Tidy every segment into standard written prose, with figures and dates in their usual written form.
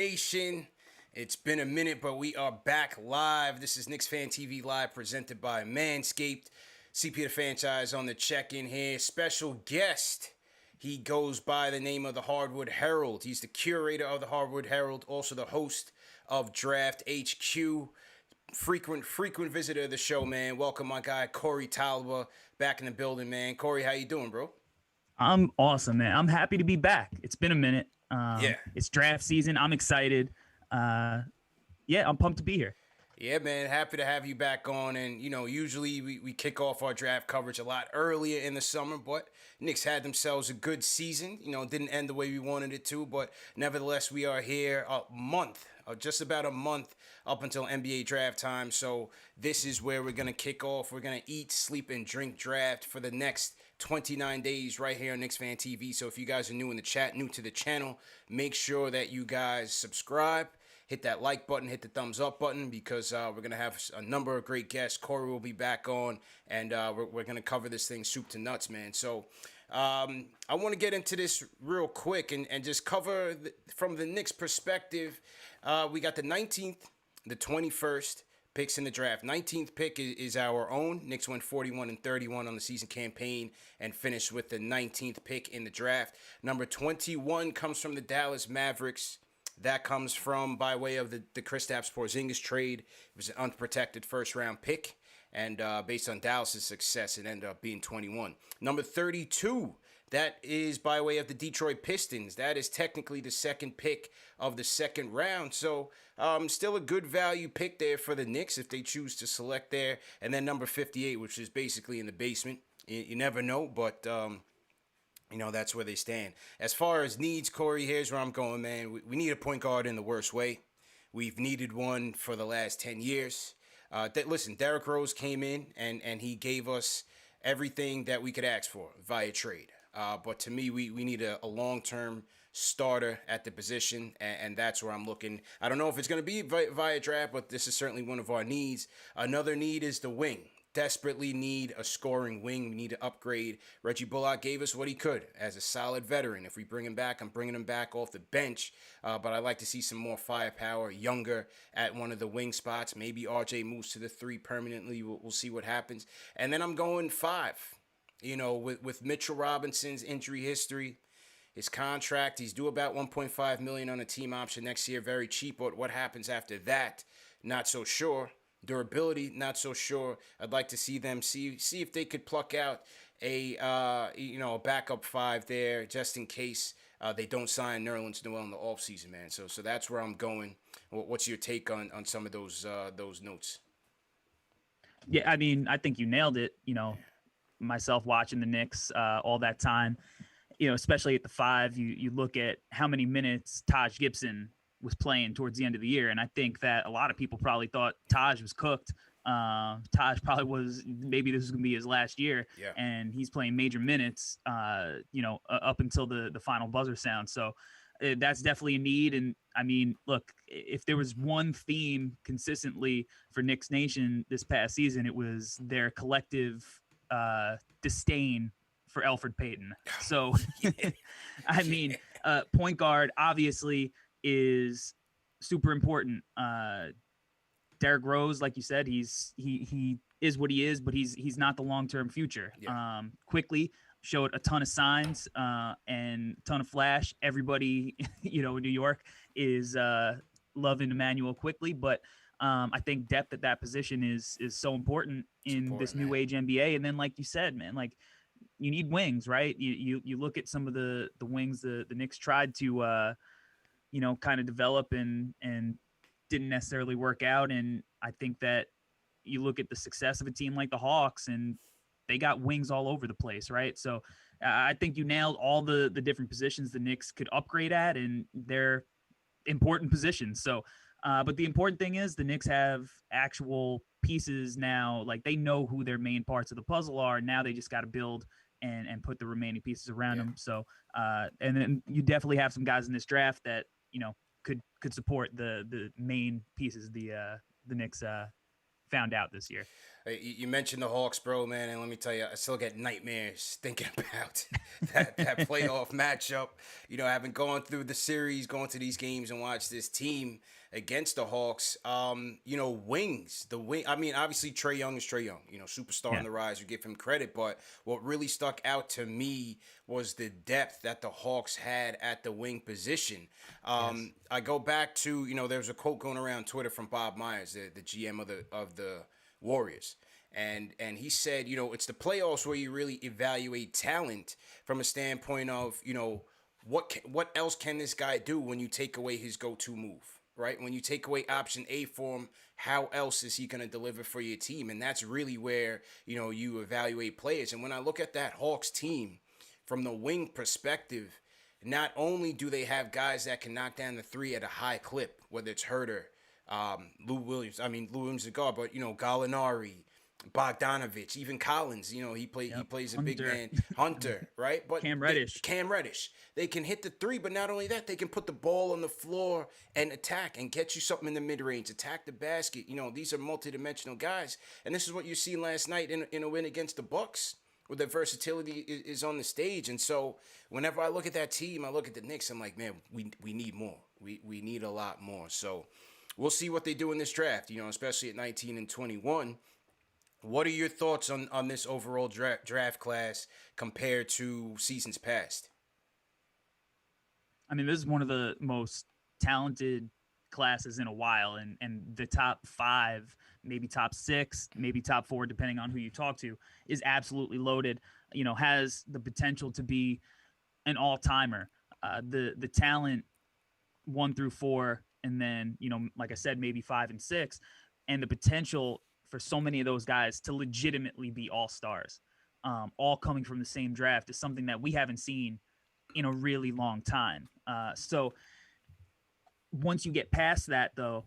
Nation. It's been a minute, but we are back live. This is Knicks Fan TV Live presented by Manscaped. CP the franchise on the check-in here. Special guest. He goes by the name of the Hardwood Herald. He's the curator of the Hardwood Herald, also the host of Draft HQ. Frequent visitor of the show, man. Welcome, my guy, Corey Taluba, back in the building, man. Corey, how you doing, bro? I'm awesome, man. I'm happy to be back. It's been a minute. Yeah. It's draft season. I'm excited. Yeah, I'm pumped to be here. Yeah, man. Happy to have you back on. And, usually we kick off our draft coverage a lot earlier in the summer, but Knicks had themselves a good season. Didn't end the way we wanted it to, but nevertheless, we are here a month, just about a month up until NBA draft time. So this is where we're going to kick off. We're going to eat, sleep, and drink draft for the next 29 days right here on Knicks Fan TV. So if you guys are new in the chat, new to the channel, make sure that you guys subscribe. Hit that like button, hit the thumbs up button, because we're going to have a number of great guests. Corey will be back on, and we're going to cover this thing soup to nuts, man. So I want to get into this real quick and just cover from the Knicks perspective. We got the 19th, the 21st picks in the draft. 19th pick is our own. Knicks went 41-31 on the season campaign and finished with the 19th pick in the draft. Number 21 comes from the Dallas Mavericks. That comes from by way of the Kristaps Porzingis trade. It was an unprotected first-round pick, and based on Dallas' success, it ended up being 21. Number 32, that is by way of the Detroit Pistons. That is technically the second pick of the second round, so still a good value pick there for the Knicks if they choose to select there. And then number 58, which is basically in the basement. You never know, but that's where they stand. As far as needs, Corey, here's where I'm going, man. We need a point guard in the worst way. We've needed one for the last 10 years. Listen, Derrick Rose came in, and he gave us everything that we could ask for via trade. But to me, we need a long-term starter at the position, and that's where I'm looking. I don't know if it's going to be via draft, but this is certainly one of our needs. Another need is the wing. Desperately need a scoring wing. We need to upgrade. Reggie Bullock gave us what he could as a solid veteran. If we bring him back, I'm bringing him back off the bench. But I'd like to see some more firepower, younger at one of the wing spots. Maybe RJ moves to the 3 permanently. We'll see what happens. And then I'm going 5. With Mitchell Robinson's injury history, his contract, he's due about $1.5 million on a team option next year. Very cheap. But what happens after that? Not so sure. Durability, not so sure. I'd like to see them see if they could pluck out a backup 5 there, just in case they don't sign Nerlens Noel in the offseason, man. So that's where I'm going. What's your take on some of those notes? Yeah, I mean, I think you nailed it. Myself watching the Knicks all that time, especially at the 5, you look at how many minutes Taj Gibson was playing towards the end of the year. And I think that a lot of people probably thought Taj was cooked. Taj probably was, maybe this was going to be his last year. Yeah. And he's playing major minutes, up until the final buzzer sound. So that's definitely a need. And I mean, look, if there was one theme consistently for Knicks Nation this past season, it was their collective disdain for Elfrid Payton. So, I mean, point guard, obviously, is super important. Derrick Rose, like you said, he is what he is, but he's not the long-term future. Yeah. Quickly showed a ton of signs and a ton of flash. Everybody, in New York is loving Emmanuel Quickly, but I think depth at that position is so important in this new age NBA. And then, like you said, man, like you need wings, right? You look at some of the wings the Knicks tried to kind of develop and didn't necessarily work out. And I think that you look at the success of a team like the Hawks, and they got wings all over the place, right? So I think you nailed all the different positions the Knicks could upgrade at, and they're important positions. So, but the important thing is the Knicks have actual pieces now. Like, they know who their main parts of the puzzle are. Now they just got to build and put the remaining pieces around them. So, and then you definitely have some guys in this draft that, could support the main pieces the Knicks found out this year. You mentioned the Hawks, bro, man, and let me tell you, I still get nightmares thinking about that playoff matchup. Having gone through the series, going to these games, and watched this team against the Hawks. Wings, the wing. I mean, obviously Trae Young is Trae Young. Superstar on Yeah. the rise. You give him credit, but what really stuck out to me was the depth that the Hawks had at the wing position. Yes. I go back to there's a quote going around Twitter from Bob Myers, the GM of the Warriors. And he said, it's the playoffs where you really evaluate talent from a standpoint of, what else can this guy do when you take away his go-to move, right? When you take away option A for him, how else is he going to deliver for your team? And that's really where, you evaluate players. And when I look at that Hawks team from the wing perspective, not only do they have guys that can knock down the three at a high clip, whether it's Herter, Lou Williams, Lou Williams is a guard, but, Gallinari, Bogdanovich, even Collins, he Yep. plays a big Hunter. man. Hunter, right? But Cam Reddish. Cam Reddish. They can hit the three, but not only that, they can put the ball on the floor and attack and get you something in the mid-range, attack the basket. These are multidimensional guys. And this is what you seen last night in a win against the Bucks, where their versatility is on the stage. And so whenever I look at that team, I look at the Knicks, I'm like, man, we need more. We need a lot more. So we'll see what they do in this draft, especially at 19 and 21. What are your thoughts on this overall draft class compared to seasons past? I mean, this is one of the most talented classes in a while, and the top five, maybe top six, maybe top four, depending on who you talk to, is absolutely loaded. Has the potential to be an all-timer. The talent 1 through 4, and then like I said, maybe 5 and 6, and the potential for so many of those guys to legitimately be all-stars, all coming from the same draft, is something that we haven't seen in a really long time. So once you get past that, though,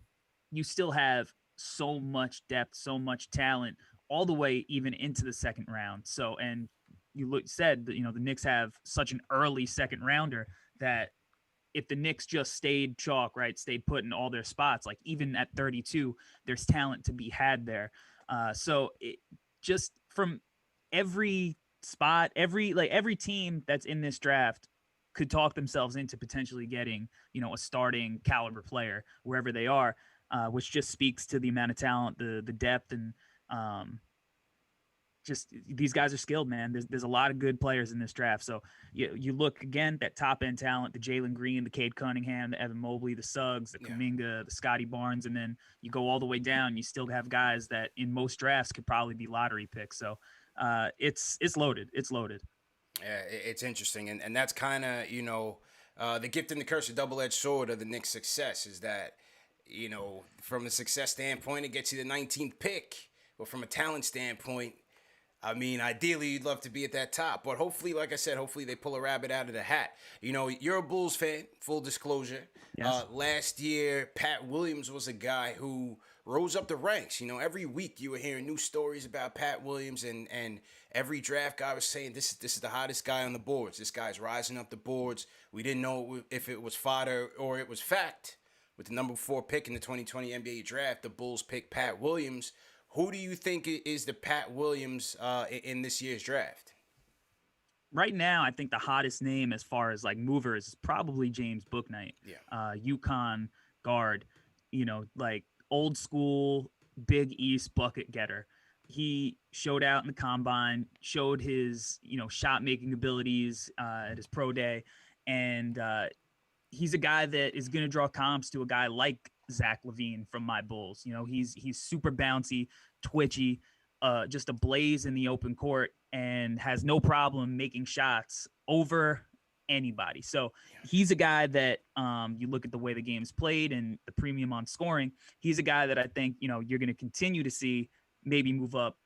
you still have so much depth, so much talent, all the way even into the second round. So, and said that, the Knicks have such an early second rounder that if the Knicks just stayed chalk, right, stayed put in all their spots, like even at 32, there's talent to be had there. So it, just from every spot, every team that's in this draft could talk themselves into potentially getting, a starting caliber player wherever they are, which just speaks to the amount of talent, the depth, and just these guys are skilled, man. There's a lot of good players in this draft. So you look again, that top end talent, the Jalen Green, the Cade Cunningham, the Evan Mobley, the Suggs, the Kuminga, the Scotty Barnes, and then you go all the way down. You still have guys that in most drafts could probably be lottery picks. So it's loaded. It's loaded. Yeah, it's interesting, and that's kind of the gift and the curse, a double-edged sword of the Knicks' success is that from a success standpoint, it gets you the 19th pick, but from a talent standpoint, ideally, you'd love to be at that top. But hopefully, like I said, hopefully they pull a rabbit out of the hat. You're a Bulls fan, full disclosure. Yes. Last year, Pat Williams was a guy who rose up the ranks. Every week you were hearing new stories about Pat Williams, and every draft guy was saying, this is the hottest guy on the boards. This guy's rising up the boards. We didn't know if it was fodder or it was fact. With the number 4 pick in the 2020 NBA draft, the Bulls picked Pat Williams. Who do you think is the Pat Williams in this year's draft? Right now, I think the hottest name as far as like movers is probably James Bouknight. Yeah. UConn guard, like old school Big East bucket getter. He showed out in the combine, showed his, shot making abilities at his pro day. And he's a guy that is going to draw comps to a guy like Zach LaVine from my Bulls. He's super bouncy, twitchy, just a blaze in the open court, and has no problem making shots over anybody. So he's a guy that you look at the way the game's played and the premium on scoring. He's a guy that I think, you're going to continue to see maybe move up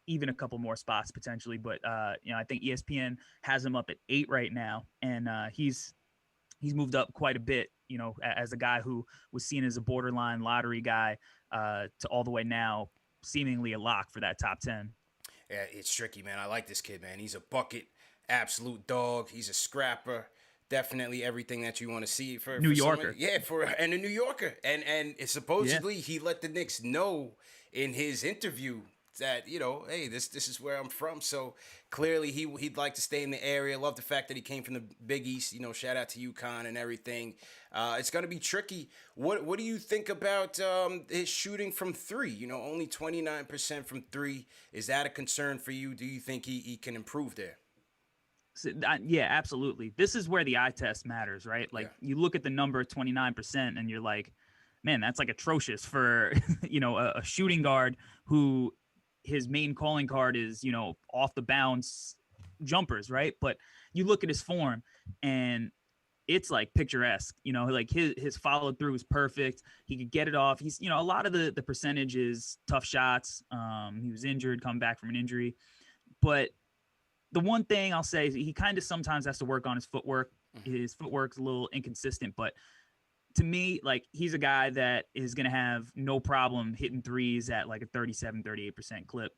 even a couple more spots potentially. But, I think ESPN has him up at 8 right now. And he's moved up quite a bit, as a guy who was seen as a borderline lottery guy to all the way now seemingly a lock for that top 10. Yeah, it's tricky, man. I like this kid, man. He's a bucket, absolute dog. He's a scrapper. Definitely everything that you want to see for New Yorker. Yorker. And a New Yorker. And supposedly he let the Knicks know in his interview that, hey, this is where I'm from. So clearly he'd like to stay in the area. Love the fact that he came from the Big East. Shout out to UConn and everything. It's going to be tricky. What do you think about his shooting from three? Only 29% from three. Is that a concern for you? Do you think he can improve there? So, yeah, absolutely. This is where the eye test matters, right? Like Yeah. you look at the number 29% and you're like, man, that's like atrocious for, a shooting guard who his main calling card is, off the bounce jumpers, right? But you look at his form and it's like picturesque, like his follow through is perfect. He could get it off. He's, a lot of the percentage is tough shots. He was injured, come back from an injury, but the one thing I'll say is he kind of sometimes has to work on his footwork. His footwork's a little inconsistent, but to me, like he's a guy that is going to have no problem hitting threes at like a 37-38% clip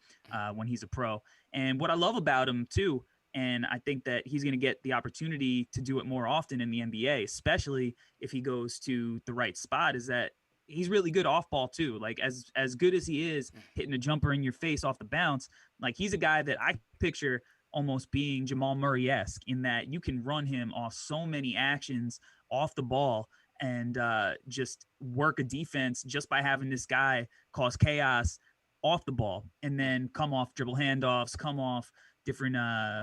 when he's a pro. And what I love about him too, and I think that he's going to get the opportunity to do it more often in the NBA, especially if he goes to the right spot, is that he's really good off ball too. Like as good as he is hitting a jumper in your face off the bounce, like he's a guy that I picture almost being Jamal Murray-esque in that you can run him off so many actions off the ball and just work a defense just by having this guy cause chaos off the ball and then come off dribble handoffs, come off different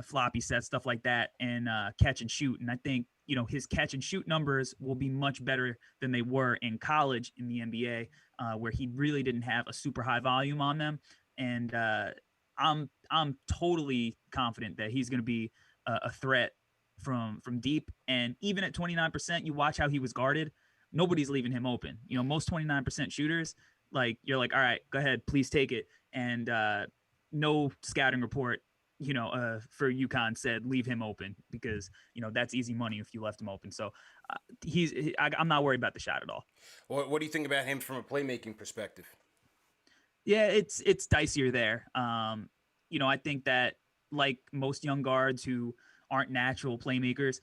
floppy sets, stuff like that, and catch and shoot. And I think, his catch and shoot numbers will be much better than they were in college in the NBA, where he really didn't have a super high volume on them. And I'm totally confident that he's going to be a threat from deep. And even at 29%, you watch how he was guarded. Nobody's leaving him open. Most 29% shooters, like you're like, all right, go ahead, please take it. And no scouting report, for UConn said leave him open because that's easy money if you left him open. So I'm not worried about the shot at all. What do you think about him from a playmaking perspective? Yeah, it's dicier there. I think that like most young guards who aren't natural playmakers,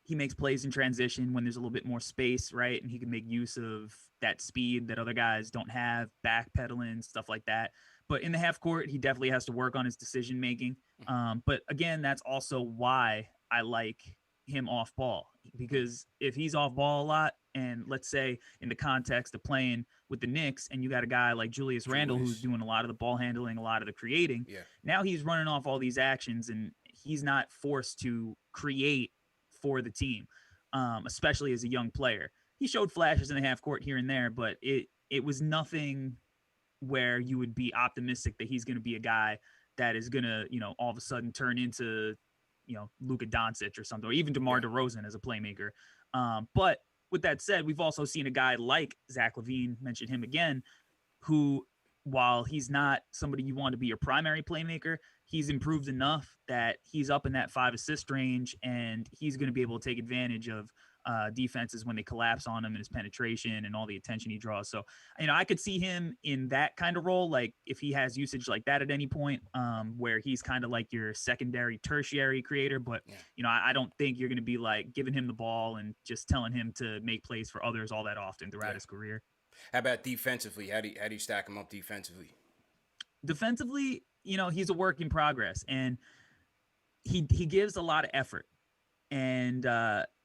he makes plays in transition when there's a little bit more space, right? And he can make use of that speed that other guys don't have, backpedaling, stuff like that. But in the half court, he definitely has to work on his decision making. But again, that's also why I like him off ball, because if he's off ball a lot, and let's say in the context of playing with the Knicks, and you got a guy like Julius Randle who's doing a lot of the ball handling, a lot of the creating. Yeah. Now he's running off all these actions, and he's not forced to create for the team, especially as a young player. He showed flashes in the half court here and there, but it was nothing where you would be optimistic that he's going to be a guy that is going to, all of a sudden turn into, Luka Doncic or something, or even DeMar DeRozan as a playmaker. But with that said, we've also seen a guy like Zach LaVine, mention him again, who, while he's not somebody you want to be your primary playmaker, he's improved enough that he's up in that 5 assist range, and he's going to be able to take advantage of defenses when they collapse on him and his penetration and all the attention he draws. So, I could see him in that kind of role, like if he has usage like that at any point, where he's kind of like your secondary, tertiary creator. But, I don't think you're going to be like giving him the ball and just telling him to make plays for others all that often throughout his career. How about defensively? How do you stack him up defensively? Defensively, he's a work in progress, and he gives a lot of effort. And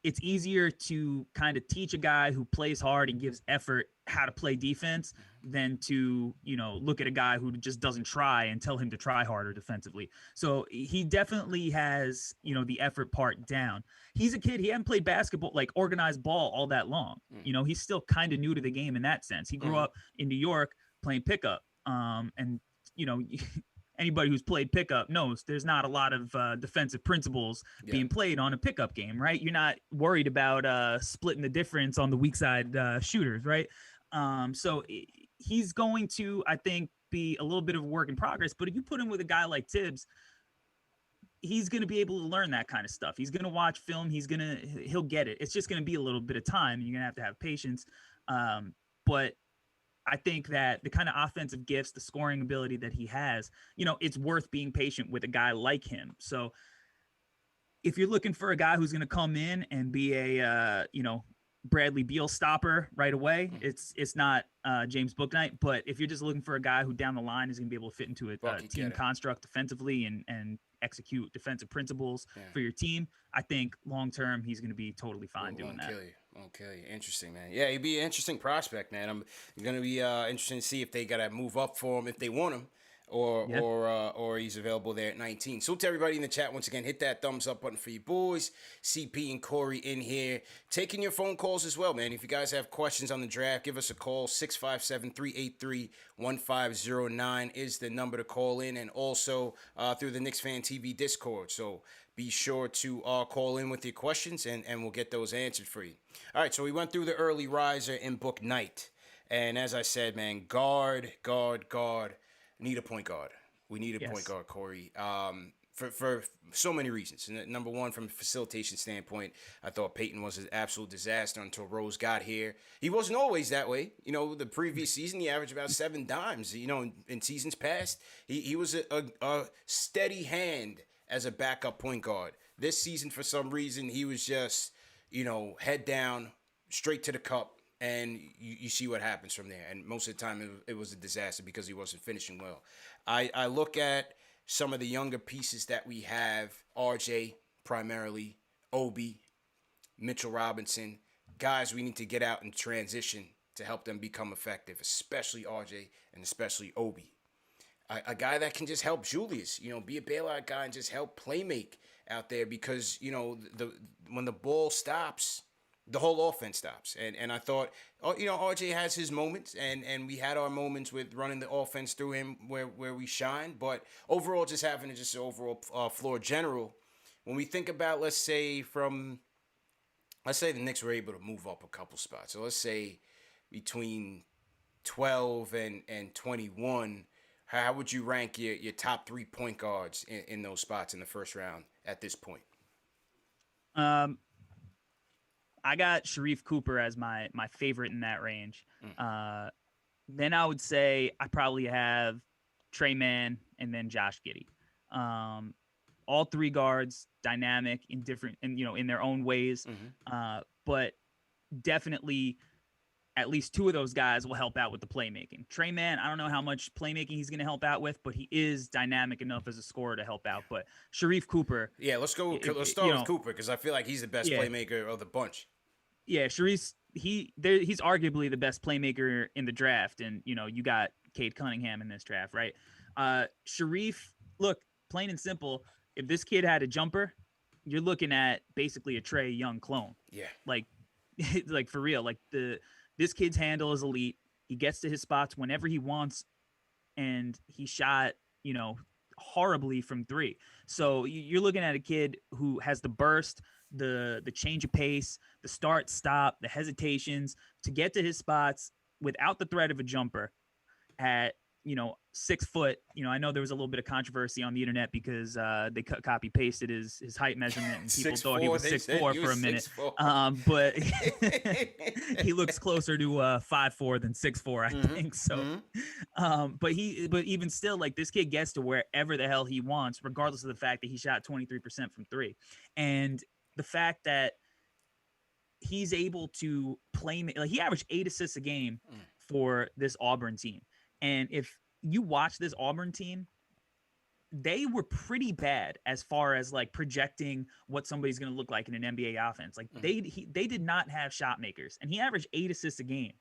it's easier to kind of teach a guy who plays hard and gives effort how to play defense than to, look at a guy who just doesn't try and tell him to try harder defensively. So he definitely has, the effort part down. He's a kid. He hasn't played basketball, like organized ball, all that long. He's still kind of new to the game in that sense. He grew up in New York playing pickup. And, anybody who's played pickup knows there's not a lot of defensive principles being played on a pickup game, right? You're not worried about splitting the difference on the weak side shooters, right? So he's going to, I think, be a little bit of a work in progress. But if you put him with a guy like Tibbs, he's going to be able to learn that kind of stuff. He's going to watch film. He'll get it. It's just going to be a little bit of time. You're going to have patience. But I think that the kind of offensive gifts, the scoring ability that he has, it's worth being patient with a guy like him. So if you're looking for a guy who's going to come in and be a, Bradley Beal stopper right away. It's not James Bouknight, but if you're just looking for a guy who down the line is going to be able to fit into a team getter. construct defensively and execute defensive principles for your team, I think long term he's going to be totally fine doing that. Won't kill you. Interesting, man. Yeah, he'd be an interesting prospect, man. I'm going to be interested to see if they got to move up for him if they want him. Or he's available there at 19. So to everybody in the chat, once again, hit that thumbs up button for you boys. CP and Corey in here. Taking your phone calls as well, man. If you guys have questions on the draft, give us a call. 657-383-1509 is the number to call in. And also through the Knicks Fan TV Discord. So be sure to call in with your questions, and we'll get those answered for you. All right, so we went through the early riser in Bouknight. And as I said, man, guard. Need a point guard. We need a point guard, Corey. For so many reasons. And number one, from a facilitation standpoint, I thought Peyton was an absolute disaster until Rose got here. He wasn't always that way. You know, the previous season, he averaged about 7 dimes. You know, in seasons past, he was a steady hand as a backup point guard. This season, for some reason, he was just, you know, head down, straight to the cup. And you see what happens from there. And most of the time, it was a disaster because he wasn't finishing well. I look at some of the younger pieces that we have, RJ primarily, Obi, Mitchell Robinson, guys we need to get out and transition to help them become effective, especially RJ and especially Obi. A guy that can just help Julius, you know, be a bailout guy and just help play make out there because, you know, when the ball stops, the whole offense stops. And I thought, you know, RJ has his moments, and we had our moments with running the offense through him where we shine. But overall, just having just an overall floor general, when we think about, let's say the Knicks were able to move up a couple spots. So let's say between 12 and 21, how would you rank your top 3 point guards in those spots in the first round at this point? I got Sharif Cooper as my favorite in that range. Then I would say I probably have Trey Mann and then Josh Giddey. All 3 guards, dynamic in different, in their own ways. But definitely at least 2 of those guys will help out with the playmaking. Trey Mann, I don't know how much playmaking he's going to help out with, but he is dynamic enough as a scorer to help out. But Sharif Cooper. Yeah, let's start with Cooper because I feel like he's the best playmaker of the bunch. Yeah, he's arguably the best playmaker in the draft, and you got Cade Cunningham in this draft, right? Sharif, look, plain and simple, if this kid had a jumper, you're looking at basically a Trae Young clone. Yeah, like for real. Like this kid's handle is elite. He gets to his spots whenever he wants, and he shot horribly from 3. So you're looking at a kid who has the burst, the change of pace, the start, stop, the hesitations to get to his spots without the threat of a jumper at 6 foot. I know there was a little bit of controversy on the internet because they copy pasted his height measurement and people thought he was 6'4" for a minute. But he looks closer to 5'4" than 6'4", I think. So, but even still, like, this kid gets to wherever the hell he wants, regardless of the fact that he shot 23% from 3, and the fact that he's able to play, like, he averaged 8 assists a game for this Auburn team. And if you watch this Auburn team, they were pretty bad as far as like projecting what somebody's going to look like in an NBA offense. Like they did not have shot makers, and he averaged 8 assists a game.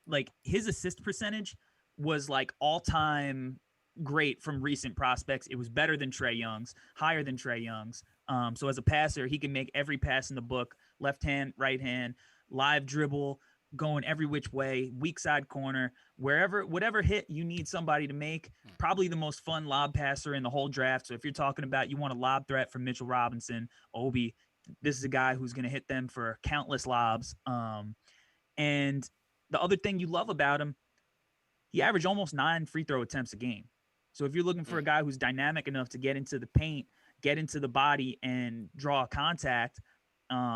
Like his assist percentage was like all time great from recent prospects. It was better than Trae Young's, higher than Trae Young's. So as a passer, he can make every pass in the book, left hand, right hand, live dribble, going every which way, weak side corner, whatever hit you need somebody to make. Probably the most fun lob passer in the whole draft. So if you're talking about you want a lob threat from Mitchell Robinson, Obi, this is a guy who's going to hit them for countless lobs. And the other thing you love about him, he averaged almost 9 free throw attempts a game. So if you're looking for a guy who's dynamic enough to get into the paint, get into the body, and draw contact,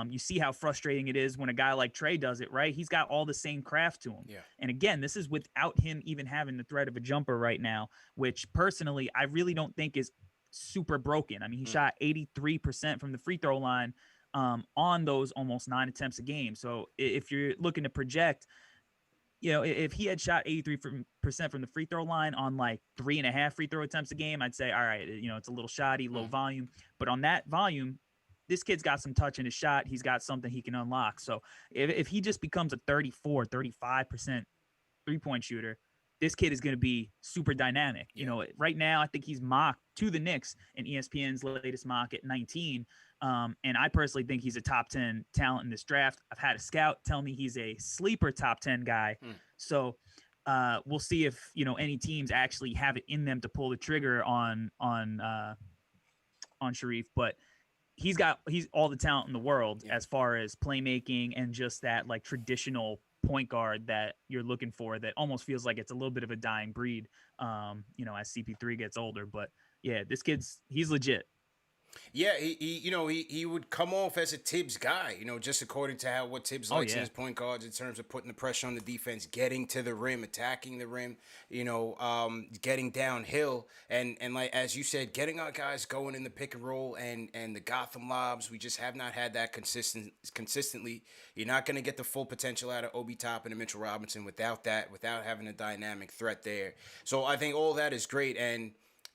you see how frustrating it is when a guy like Trae does it, right? He's got all the same craft to him. Yeah. And again, this is without him even having the threat of a jumper right now, which personally, I really don't think is super broken. I mean, he shot 83% from the free throw line on those almost 9 attempts a game. So if you're looking to project, if he had shot 83% from the free throw line on like 3.5 free throw attempts a game, I'd say, all right, it's a little shoddy, low volume. But on that volume, this kid's got some touch in his shot. He's got something he can unlock. So if he just becomes a 34, 35% three-point shooter, this kid is going to be super dynamic. Right now, I think he's mocked to the Knicks in ESPN's latest mock at 19. And I personally think he's a top 10 talent in this draft. I've had a scout tell me he's a sleeper top 10 guy. So we'll see if, any teams actually have it in them to pull the trigger on Sharif. But he's all the talent in the world as far as playmaking and just that like traditional point guard that you're looking for that almost feels like it's a little bit of a dying breed, as CP3 gets older. But yeah, he's legit. Yeah, he would come off as a Tibbs guy, just according to what Tibbs likes in his point guards in terms of putting the pressure on the defense, getting to the rim, attacking the rim, getting downhill, and like as you said, getting our guys going in the pick and roll and the Gotham lobs. We just have not had that consistently. You're not going to get the full potential out of Obi Toppin and Mitchell Robinson without having a dynamic threat there. So I think all that is great, and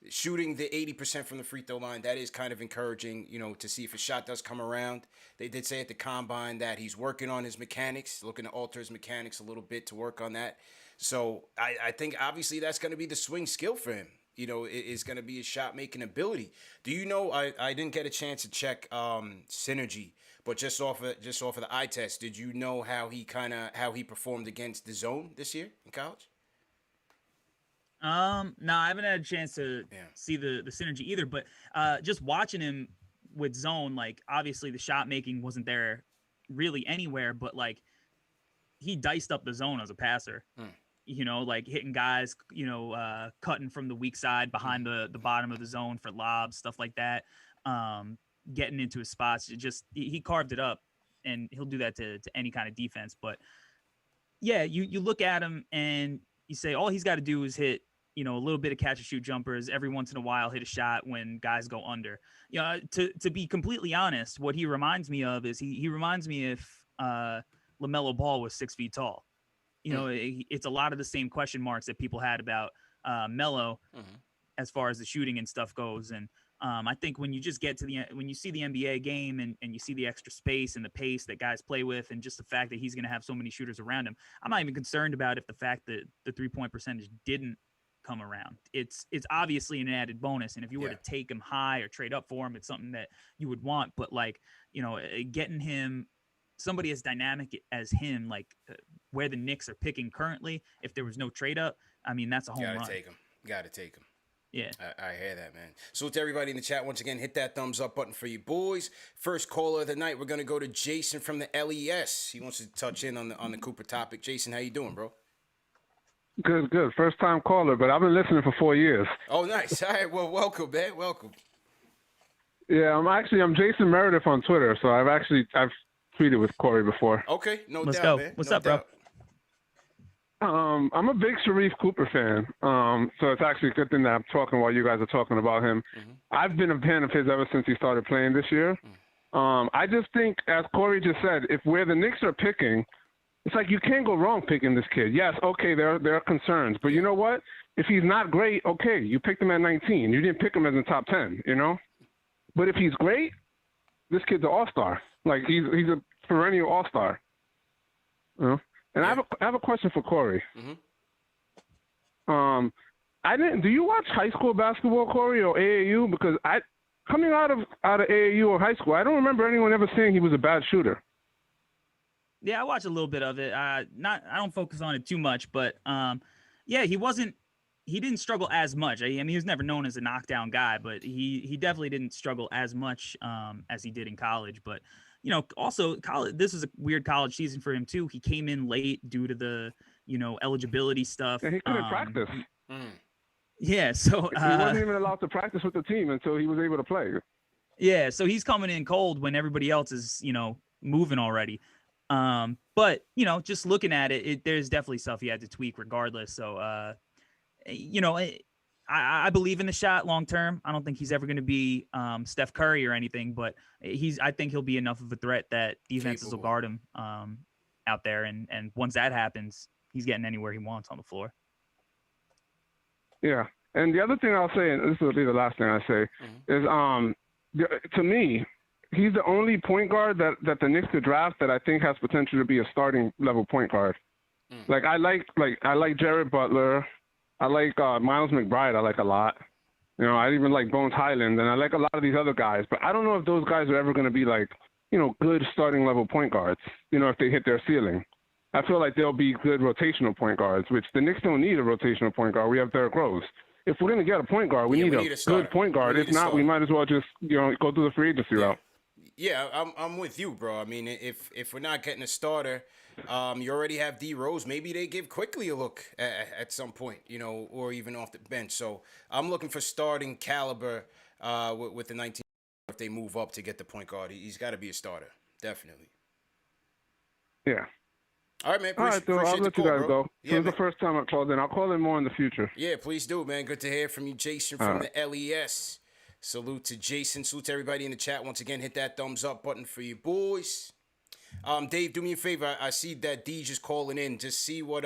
shooting the 80% from the free throw line, that is kind of encouraging, to see if his shot does come around. They did say at the combine that he's working on his mechanics, looking to alter his mechanics a little bit to work on that. So I think obviously that's going to be the swing skill for him. It's going to be his shot making ability. Do you know? I didn't get a chance to check synergy, but just off of the eye test, did you know how he performed against the zone this year in college? No, I haven't had a chance to see the synergy either, but just watching him with zone, like obviously the shot making wasn't there really anywhere, but like he diced up the zone as a passer, like hitting guys, cutting from the weak side behind the bottom of the zone for lobs, stuff like that. Getting into his spots, he carved it up, and he'll do that to any kind of defense. But yeah, you look at him and you say all he's got to do is hit, a little bit of catch and shoot jumpers every once in a while, hit a shot when guys go under. To be completely honest, what he reminds me of is he reminds me if LaMelo Ball was 6 feet tall. It's a lot of the same question marks that people had about Melo as far as the shooting and stuff goes. And I think when you just get to when you see the NBA game and you see the extra space and the pace that guys play with, and just the fact that he's going to have so many shooters around him, I'm not even concerned about if the fact that the 3-point percentage didn't come around. It's obviously an added bonus. And if you were to take him high or trade up for him, it's something that you would want. But like, getting him somebody as dynamic as him, like where the Knicks are picking currently, if there was no trade up, I mean, that's a home run. Gotta take him. Yeah. I hear that, man. So to everybody in the chat, once again, hit that thumbs up button for you boys. First caller of the night, we're going to go to Jason from the LES. He wants to touch in on the Cooper topic. Jason, how you doing, bro? Good. First time caller, but I've been listening for 4 years. Oh, nice. All right. Well, welcome, man. Welcome. Yeah, I'm Jason Meredith on Twitter, so I've tweeted with Corey before. Okay, Let's doubt, go. man. What's no up, doubt. bro? I'm a big Sharif Cooper fan, so it's actually a good thing that I'm talking while you guys are talking about him. I've been a fan of his ever since he started playing this year. I just think, as Corey just said, if where the Knicks are picking, it's like you can't go wrong picking this kid. Yes, okay, there are concerns, but you know what? If he's not great, okay, you picked him at 19. You didn't pick him as in the top 10, But if he's great, this kid's an all-star. Like he's a perennial all-star. And I have a question for Corey. Do you watch high school basketball, Corey, or AAU? Because coming out of AAU or high school, I don't remember anyone ever saying he was a bad shooter. Yeah, I watch a little bit of it. I don't focus on it too much, but he didn't struggle as much. I mean, he was never known as a knockdown guy, but he definitely didn't struggle as much as he did in college. But also college, this is a weird college season for him too. He came in late due to the eligibility stuff. Yeah, he couldn't practice. Yeah, so he wasn't even allowed to practice with the team until he was able to play. Yeah, so he's coming in cold when everybody else is moving already. But just looking at it, there's definitely stuff he had to tweak regardless. So I believe in the shot long term. I don't think he's ever going to be Steph Curry or anything, but I think he'll be enough of a threat that defenses will guard him out there. And once that happens, he's getting anywhere he wants on the floor. Yeah. And the other thing I'll say, and this will be the last thing I say, is to me, he's the only point guard that the Knicks could draft that I think has potential to be a starting level point guard. Like I like Jared Butler, I like Miles McBride. I like a lot. You know, I even like Bones Highland, and I like a lot of these other guys. But I don't know if those guys are ever going to be like, you know, good starting level point guards. You know, if they hit their ceiling, I feel like they'll be good rotational point guards. Which the Knicks don't need a rotational point guard. We have Derrick Rose. If we're going to get a point guard, we need a good point guard. If not, we might as well just, you know, go through the free agency route. Yeah, I'm with you, bro. I mean, if we're not getting a starter, you already have D Rose. Maybe they give Quickly a look at some point, you know, or even off the bench. So I'm looking for starting caliber with the 19. If they move up to get the point guard, he's got to be a starter, definitely. Yeah. All right, man. All right, so I'll let you guys go. This is the first time I called in. I'll call in more in the future. Yeah, please do, man. Good to hear from you, Jason, from the LES. Salute to Jason. Salute to everybody in the chat. Once again, hit that thumbs up button for you boys. Dave, do me a favor. I see that Deej is calling in. Just see what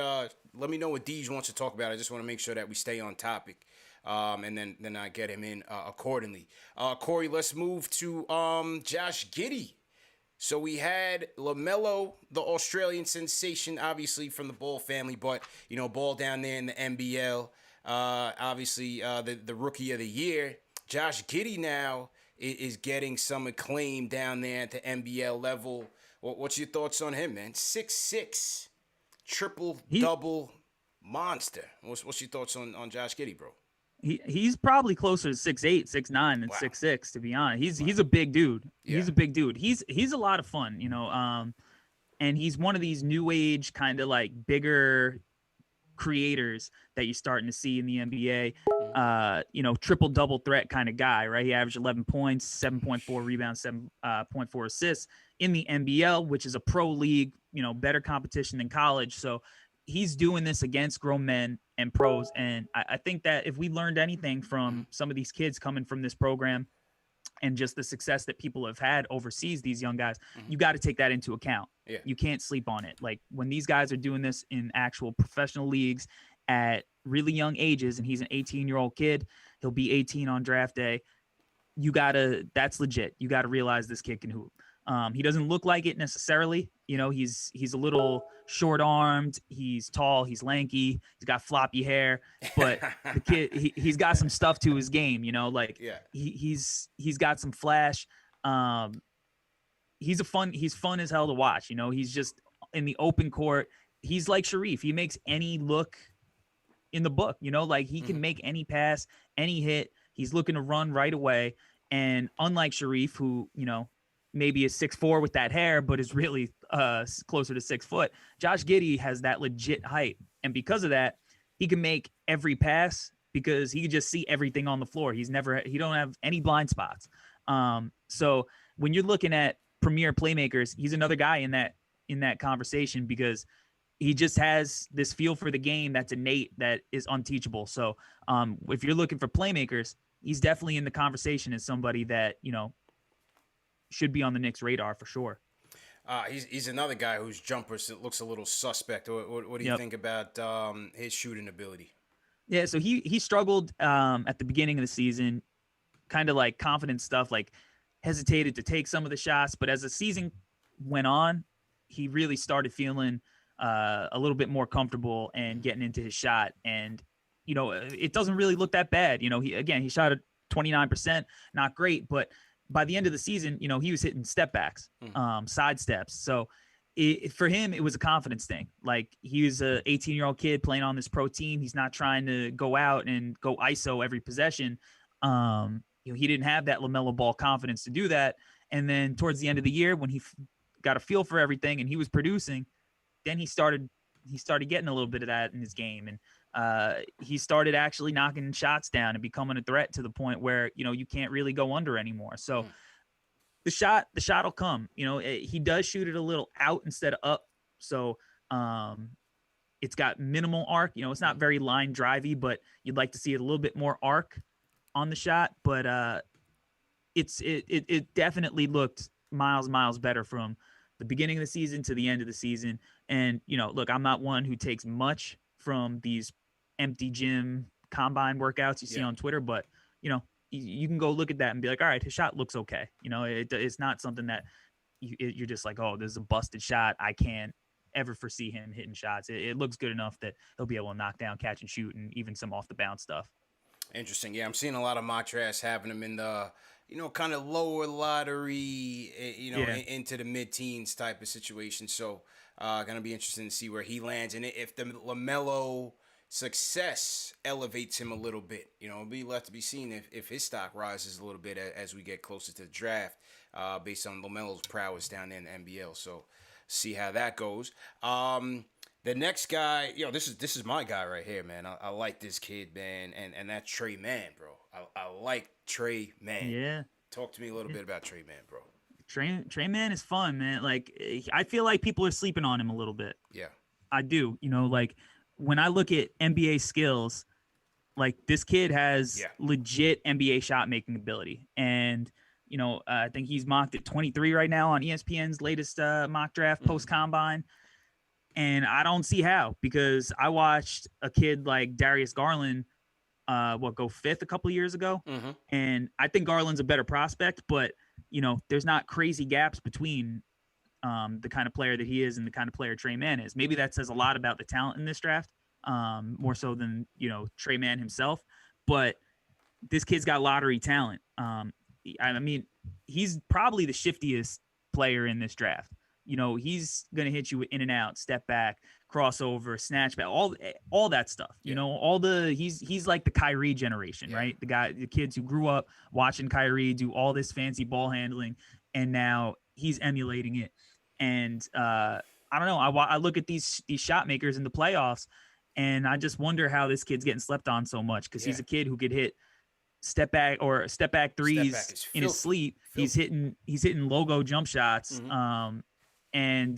let me know what Deej wants to talk about. I just want to make sure that we stay on topic. And then I get him in accordingly. Corey, let's move to Josh Giddey. So we had LaMelo, the Australian sensation, obviously from the Ball family, but, you know, Ball down there in the NBL. Obviously, the Rookie of the Year. Josh Giddey now is getting some acclaim down there at the NBL level. What's your thoughts on him, man? 6'6", triple-double monster. What's your thoughts on Josh Giddey, bro? He's probably closer to 6'8", 6'9", than 6'6", to be honest. He's a big dude. Yeah. He's a big dude. He's a lot of fun, you know. And he's one of these new age kind of like bigger creators that you're starting to see in the NBA. You know, triple-double threat kind of guy, right? He averaged 11 points, 7.4 rebounds, 7.4 assists in the NBL, which is a pro league, you know, better competition than college. So he's doing this against grown men and pros. And I think that if we learned anything from some of these kids coming from this program and just the success that people have had overseas, these young guys, you got to take that into account. Yeah. You can't sleep on it. Like when these guys are doing this in actual professional leagues at really young ages, and he's an 18-year-old kid, he'll be 18 on draft day. That's legit. You got to realize this kid can hoop. He doesn't look like it necessarily. You know, he's a little short-armed. He's tall. He's lanky. He's got floppy hair. But the kid, he's got some stuff to his game. You know, like he's got some flash. He's fun as hell to watch. You know, he's just in the open court. He's like Sharif. He makes any look in the book. You know, like he can make any pass, any hit. He's looking to run right away. And unlike Sharif, who, you know, maybe is 6'4" with that hair, but is really closer to 6 foot, Josh Giddey has that legit height. And because of that, he can make every pass because he can just see everything on the floor. He don't have any blind spots. So when you're looking at premier playmakers, he's another guy in that conversation because he just has this feel for the game that's innate, that is unteachable. So if you're looking for playmakers, he's definitely in the conversation as somebody that, you know, should be on the Knicks' radar for sure. He's another guy whose jumper looks a little suspect. What do you think about his shooting ability? Yeah, so he struggled at the beginning of the season, kind of like confidence stuff, like hesitated to take some of the shots. But as the season went on, he really started feeling a little bit more comfortable and getting into his shot. And, you know, it doesn't really look that bad. You know, he shot at 29%, not great, but by the end of the season, you know, he was hitting step backs, side steps. So for him, it was a confidence thing. Like he was a 18-year-old kid playing on this pro team. He's not trying to go out and go ISO every possession. You know, he didn't have that LaMelo Ball confidence to do that. And then towards the end of the year, when he got a feel for everything and he was producing, then he started getting a little bit of that in his game. And he started actually knocking shots down and becoming a threat to the point where, you know, you can't really go under anymore. So the shot will come. You know, he does shoot it a little out instead of up. So It's got minimal arc. You know, it's not very line drivey, but you'd like to see it a little bit more arc on the shot. But it definitely looked miles better from the beginning of the season to the end of the season. And, you know, look, I'm not one who takes much from these empty gym combine workouts you see on Twitter, but, you know, you can go look at that and be like, all right, his shot looks okay. You know, it's not something that you're just like, oh, this is a busted shot. I can't ever foresee him hitting shots. It looks good enough that he'll be able to knock down, catch and shoot, and even some off the bounce stuff. Interesting. Yeah, I'm seeing a lot of mock drafts having him in the, you know, kind of lower lottery, you know, into the mid-teens type of situation. So, gonna be interesting to see where he lands, and if the LaMelo success elevates him a little bit. You know, it'll be left to be seen if his stock rises a little bit as we get closer to the draft, based on LaMelo's prowess down there in the NBL. So, see how that goes. The next guy, you know, this is my guy right here, man. I like this kid, man, and that's Trey Mann, bro. I like Trey Mann. Yeah. Talk to me a little bit about Trey Mann, bro. Trey Mann is fun, man. Like, I feel like people are sleeping on him a little bit. Yeah. I do. You know, like, when I look at NBA skills, like, this kid has legit NBA shot making ability. And, you know, I think he's mocked at 23 right now on ESPN's latest mock draft post combine. And I don't see how, because I watched a kid like Darius Garland, go fifth a couple of years ago. And I think Garland's a better prospect, but, you know, there's not crazy gaps between the kind of player that he is and the kind of player Trey Mann is. Maybe that says a lot about the talent in this draft, more so than, you know, Trey Mann himself. But this kid's got lottery talent. I mean, he's probably the shiftiest player in this draft. You know, he's going to hit you in and out, step back, crossover, snatch back, all that stuff. You know, he's like the Kyrie generation, right? The kids who grew up watching Kyrie do all this fancy ball handling, and now he's emulating it. And I don't know. I look at these shot makers in the playoffs, and I just wonder how this kid's getting slept on so much, because he's a kid who could hit step back threes in his sleep. He's hitting logo jump shots. And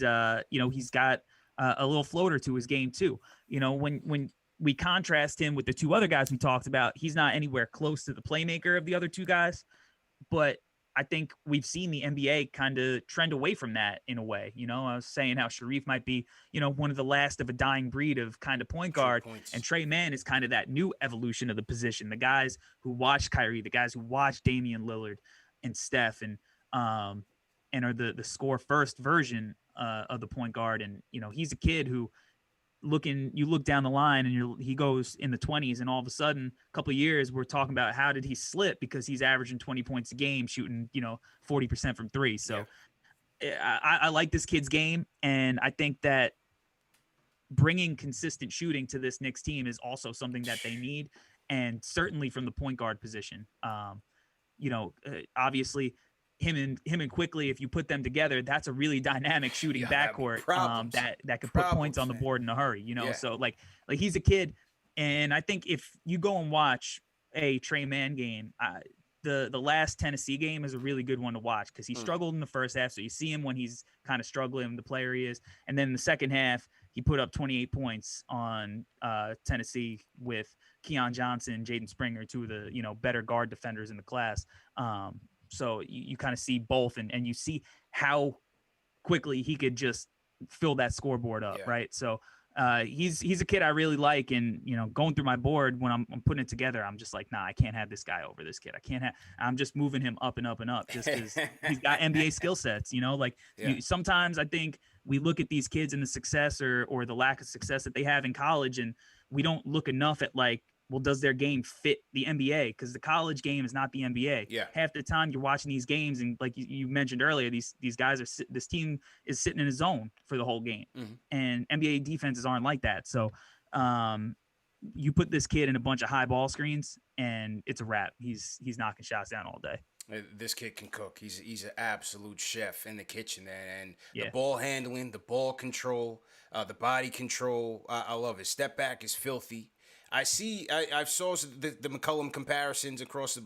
you know, he's got a little floater to his game too. You know, when we contrast him with the two other guys we talked about, he's not anywhere close to the playmaker of the other two guys. But I think we've seen the NBA kind of trend away from that in a way. You know, I was saying how Sharif might be, you know, one of the last of a dying breed of kind of point guard, and Trey Mann is kind of that new evolution of the position. The guys who watch Kyrie, the guys who watch Damian Lillard and Steph, and are the score first version of the point guard. And, you know, he's a kid who you look down the line and he goes in the 20s, and all of a sudden, a couple of years, we're talking about how did he slip, because he's averaging 20 points a game, shooting, you know, 40% from three. So I like this kid's game. And I think that bringing consistent shooting to this Knicks team is also something that they need. And certainly from the point guard position, you know, obviously, him and Quickly, if you put them together, that's a really dynamic shooting backcourt that could put points on the board in a hurry, you know? So like he's a kid. And I think if you go and watch a Trey Mann game, the last Tennessee game is a really good one to watch, because he struggled in the first half. So you see him when he's kind of struggling, the player he is. And then in the second half, he put up 28 points on Tennessee with Keon Johnson, Jaden Springer, two of the, you know, better guard defenders in the class. So you kind of see both, and you see how quickly he could just fill that scoreboard up, right? So he's a kid I really like, and, you know, going through my board when I'm putting it together, I'm just like, nah, I can't have this guy over this kid. I'm just moving him up and up and up, just because he's got NBA skill sets, you know. Like sometimes I think we look at these kids and the success or the lack of success that they have in college, and we don't look enough at, like, well, does their game fit the NBA? Because the college game is not the NBA. Half the time you're watching these games, and like you mentioned earlier, these guys this team is sitting in a zone for the whole game, and NBA defenses aren't like that. So you put this kid in a bunch of high ball screens, and it's a wrap. He's knocking shots down all day. This kid can cook. He's an absolute chef in the kitchen, and the ball handling, the ball control, the body control. I love it. Step back is filthy. I saw the McCollum comparisons across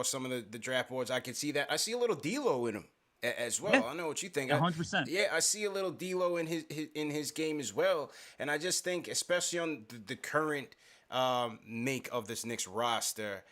some of the draft boards. I can see that. I see a little D'Lo in him as well. Yeah, I know what you think. 100%. Yeah, I see a little D'Lo in his game as well, and I just think, especially on the current make of this Knicks roster,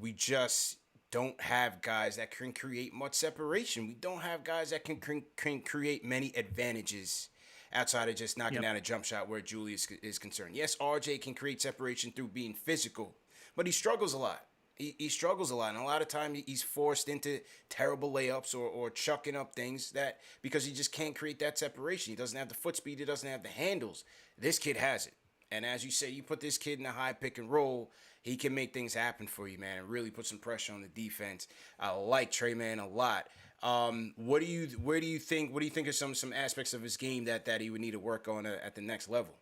we just don't have guys that can create much separation. We don't have guys that can create many advantages outside of just knocking down a jump shot where Julius is concerned. Yes, RJ can create separation through being physical, but he struggles a lot. He struggles a lot, and a lot of time he's forced into terrible layups or chucking up things that because he just can't create that separation. He doesn't have the foot speed. He doesn't have the handles. This kid has it. And as you say, you put this kid in a high pick and roll, he can make things happen for you, man, and really put some pressure on the defense. I like Trey Man a lot. What do you think of some aspects of his game that he would need to work on at the next level?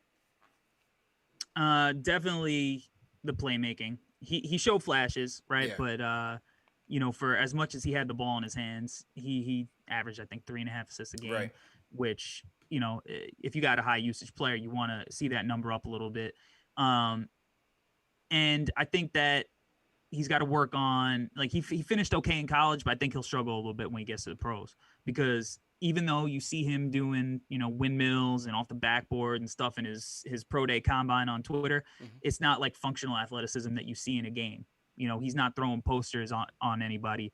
Definitely the playmaking. He showed flashes, right? Yeah. But for as much as he had the ball in his hands, he averaged, I think, 3.5 assists a game, Right. which, if you got a high usage player, you want to see that number up a little bit. And I think that he's got to work on, like, he finished okay in college, but I think he'll struggle a little bit when he gets to the pros, because even though you see him doing, windmills and off the backboard and stuff in his pro day combine on Twitter, it's not like functional athleticism that you see in a game. He's not throwing posters on anybody.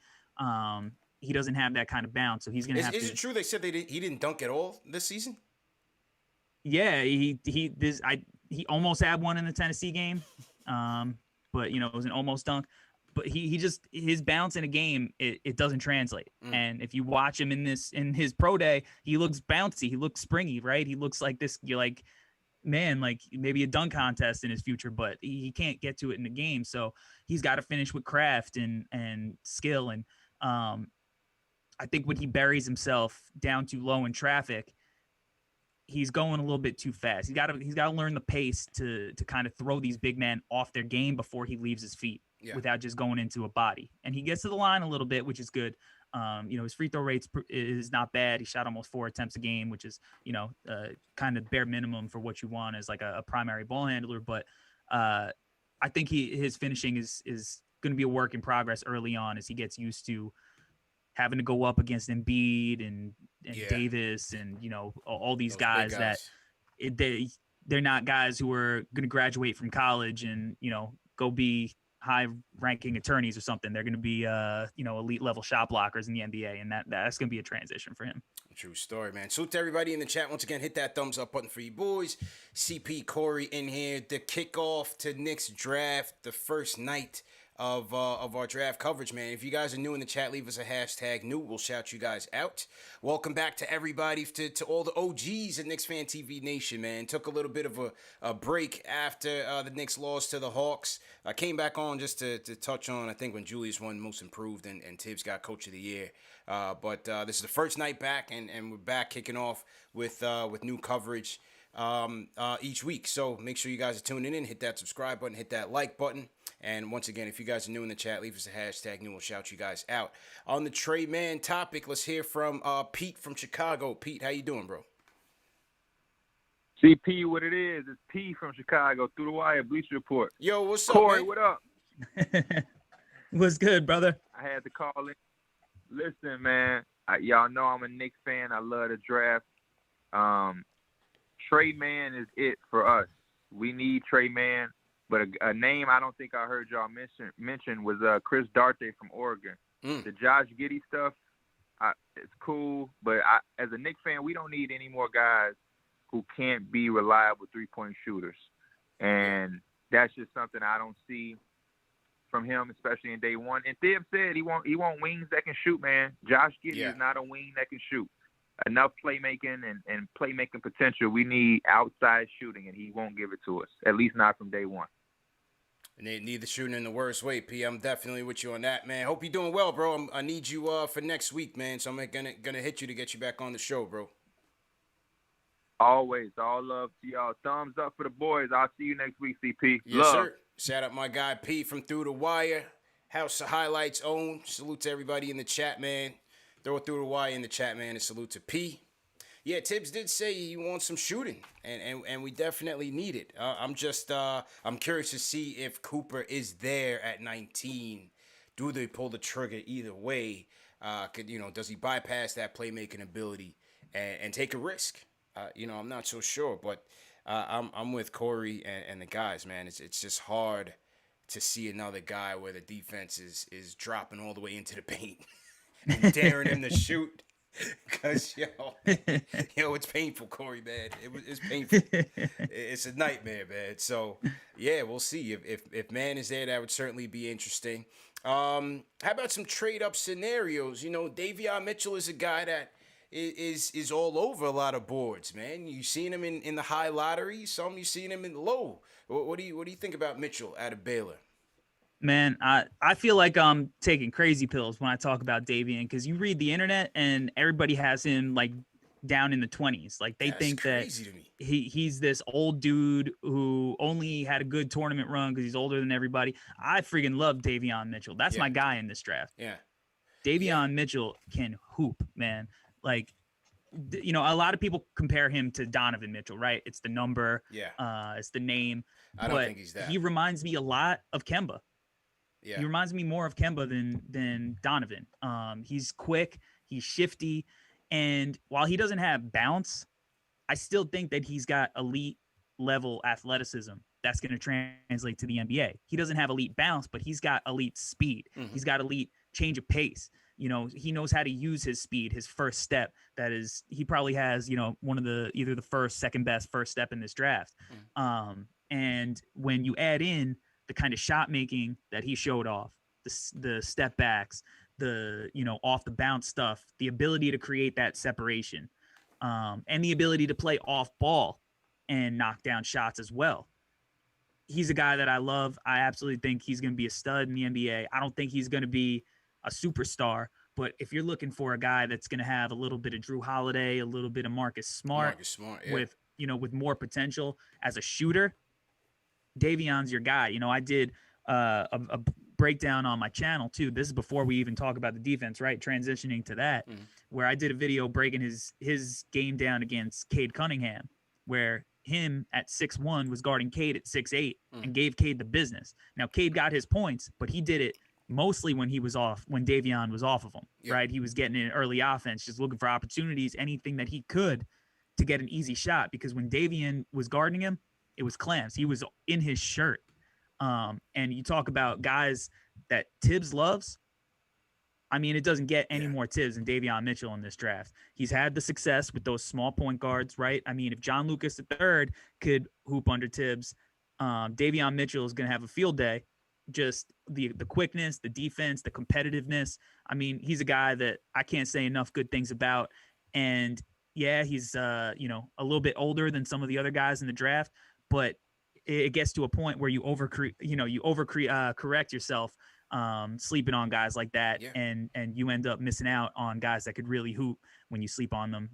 He doesn't have that kind of bounce, so he's going to have to. Is it true they said he didn't dunk at all this season? Yeah, he almost had one in the Tennessee game, but it was an almost dunk. But he just, his bounce in a game, it doesn't translate. And if you watch him in his pro day, he looks bouncy, he looks springy, right? He looks like this. You're like, man, like maybe a dunk contest in his future, but he can't get to it in the game. So he's got to finish with craft and skill. And I think when he buries himself down too low in traffic, he's going a little bit too fast. He's got to learn the pace to kind of throw these big men off their game before he leaves his feet without just going into a body. And he gets to the line a little bit, which is good. His free throw rates is not bad. He shot almost 4 attempts a game, which is, kind of bare minimum for what you want as like a primary ball handler. But I think his finishing is going to be a work in progress early on as he gets used to having to go up against Embiid and Davis and, all these guys that they're not guys who are going to graduate from college and, go be high ranking attorneys or something. They're going to be, elite level shot blockers in the NBA. And that's going to be a transition for him. True story, man. Salute to everybody in the chat. Once again, hit that thumbs up button for you boys. CP Corey in here. The kickoff to Knicks Draft, the first night of our draft coverage, man. If you guys are new in the chat, leave us a hashtag new. We'll shout you guys out. Welcome back to everybody, to all the OGs at KnicksFanTV Nation, man. Took a little bit of a break after the Knicks lost to the Hawks. I came back on just to touch on, I think, when Julius won Most Improved and Tibbs got Coach of the Year. But this is the first night back, and we're back kicking off with new coverage each week. So make sure you guys are tuning in. Hit that subscribe button. Hit that like button. And once again, if you guys are new in the chat, leave us a hashtag new. We'll shout you guys out. On the Trey Man topic, let's hear from Pete from Chicago. Pete, how you doing, bro? CP, what it is? It's P from Chicago, Through the Wire, Bleacher Report. Yo, what's Corey, up, man? what up? What's good, brother? I had to call in. Listen, man, y'all know I'm a Knicks fan. I love the draft. Trey Man is it for us. We need Trey Man. But a name I don't think I heard y'all mention was Chris Duarte from Oregon. The Josh Giddey stuff, it's cool. But as a Knicks fan, we don't need any more guys who can't be reliable three-point shooters. And that's just something I don't see from him, especially in day one. And Thib said he want wings that can shoot, man. Josh Giddey is not a wing that can shoot. Enough playmaking and playmaking potential. We need outside shooting, and he won't give it to us, at least not from day one. And they need the shooting in the worst way, P. I'm definitely with you on that, man. Hope you're doing well, bro. I need you for next week, man. So I'm gonna hit you to get you back on the show, bro. Always. All love to y'all. Thumbs up for the boys. I'll see you next week, CP. Yes, love. sir. Shout out my guy P from Through the Wire. House of Highlights own. Salute to everybody in the chat, man. Throw it Through the Wire in the chat, man. And salute to P. Yeah, Tibbs did say he wants some shooting, and we definitely need it. I'm curious to see if Cooper is there at 19. Do they pull the trigger either way? Does he bypass that playmaking ability and take a risk? I'm not so sure, but I'm with Corey and the guys, man. It's just hard to see another guy where the defense is dropping all the way into the paint and daring him to shoot. Because it's painful, Corey, man. It's painful. It's a nightmare, man. So yeah, we'll see if man is there. That would certainly be interesting. How about some trade up scenarios? Davion Mitchell is a guy that is all over a lot of boards, man. You seen him in the high lottery. Some you seen him in the low. What do you think about Mitchell out of Baylor? Man, I feel like I'm taking crazy pills when I talk about Davion, because you read the internet and everybody has him like down in the 20s. Like they think that he's this old dude who only had a good tournament run because he's older than everybody. I freaking love Davion Mitchell. That's my guy in this draft. Yeah. Davion Mitchell can hoop, man. Like, a lot of people compare him to Donovan Mitchell, right? It's the number. Yeah. It's the name. I don't think he's that. He reminds me a lot of Kemba. Yeah. He reminds me more of Kemba than Donovan. He's quick, he's shifty, and while he doesn't have bounce, I still think that he's got elite level athleticism that's going to translate to the NBA. He doesn't have elite bounce, but he's got elite speed. Mm-hmm. He's got elite change of pace. He knows how to use his speed, his first step. That is, he probably has, one of either the first, second best first step in this draft. Mm-hmm. And when you add in the kind of shot making that he showed off, the step backs, the off the bounce stuff, the ability to create that separation, and the ability to play off ball and knock down shots as well. He's a guy that I love. I absolutely think he's going to be a stud in the NBA. I don't think he's going to be a superstar, but if you're looking for a guy that's going to have a little bit of Drew Holiday, a little bit of Marcus Smart, yeah. with more potential as a shooter, Davion's your guy. I did a breakdown on my channel too. This is before we even talk about the defense, right? Transitioning to that, where I did a video breaking his game down against Cade Cunningham, where him at 6'1" was guarding Cade at 6'8" and gave Cade the business. Now Cade got his points, but he did it mostly when Davion was off of him, right? He was getting in early offense, just looking for opportunities, anything that he could to get an easy shot. Because when Davion was guarding him, it was clamps. He was in his shirt. And you talk about guys that Tibbs loves. I mean, it doesn't get any more Tibbs than Davion Mitchell in this draft. He's had the success with those small point guards, right? I mean, if John Lucas III could hoop under Tibbs, Davion Mitchell is going to have a field day. Just the quickness, the defense, the competitiveness. I mean, he's a guy that I can't say enough good things about. And yeah, he's a little bit older than some of the other guys in the draft, but it gets to a point where you correct yourself, sleeping on guys like that, and you end up missing out on guys that could really hoop when you sleep on them.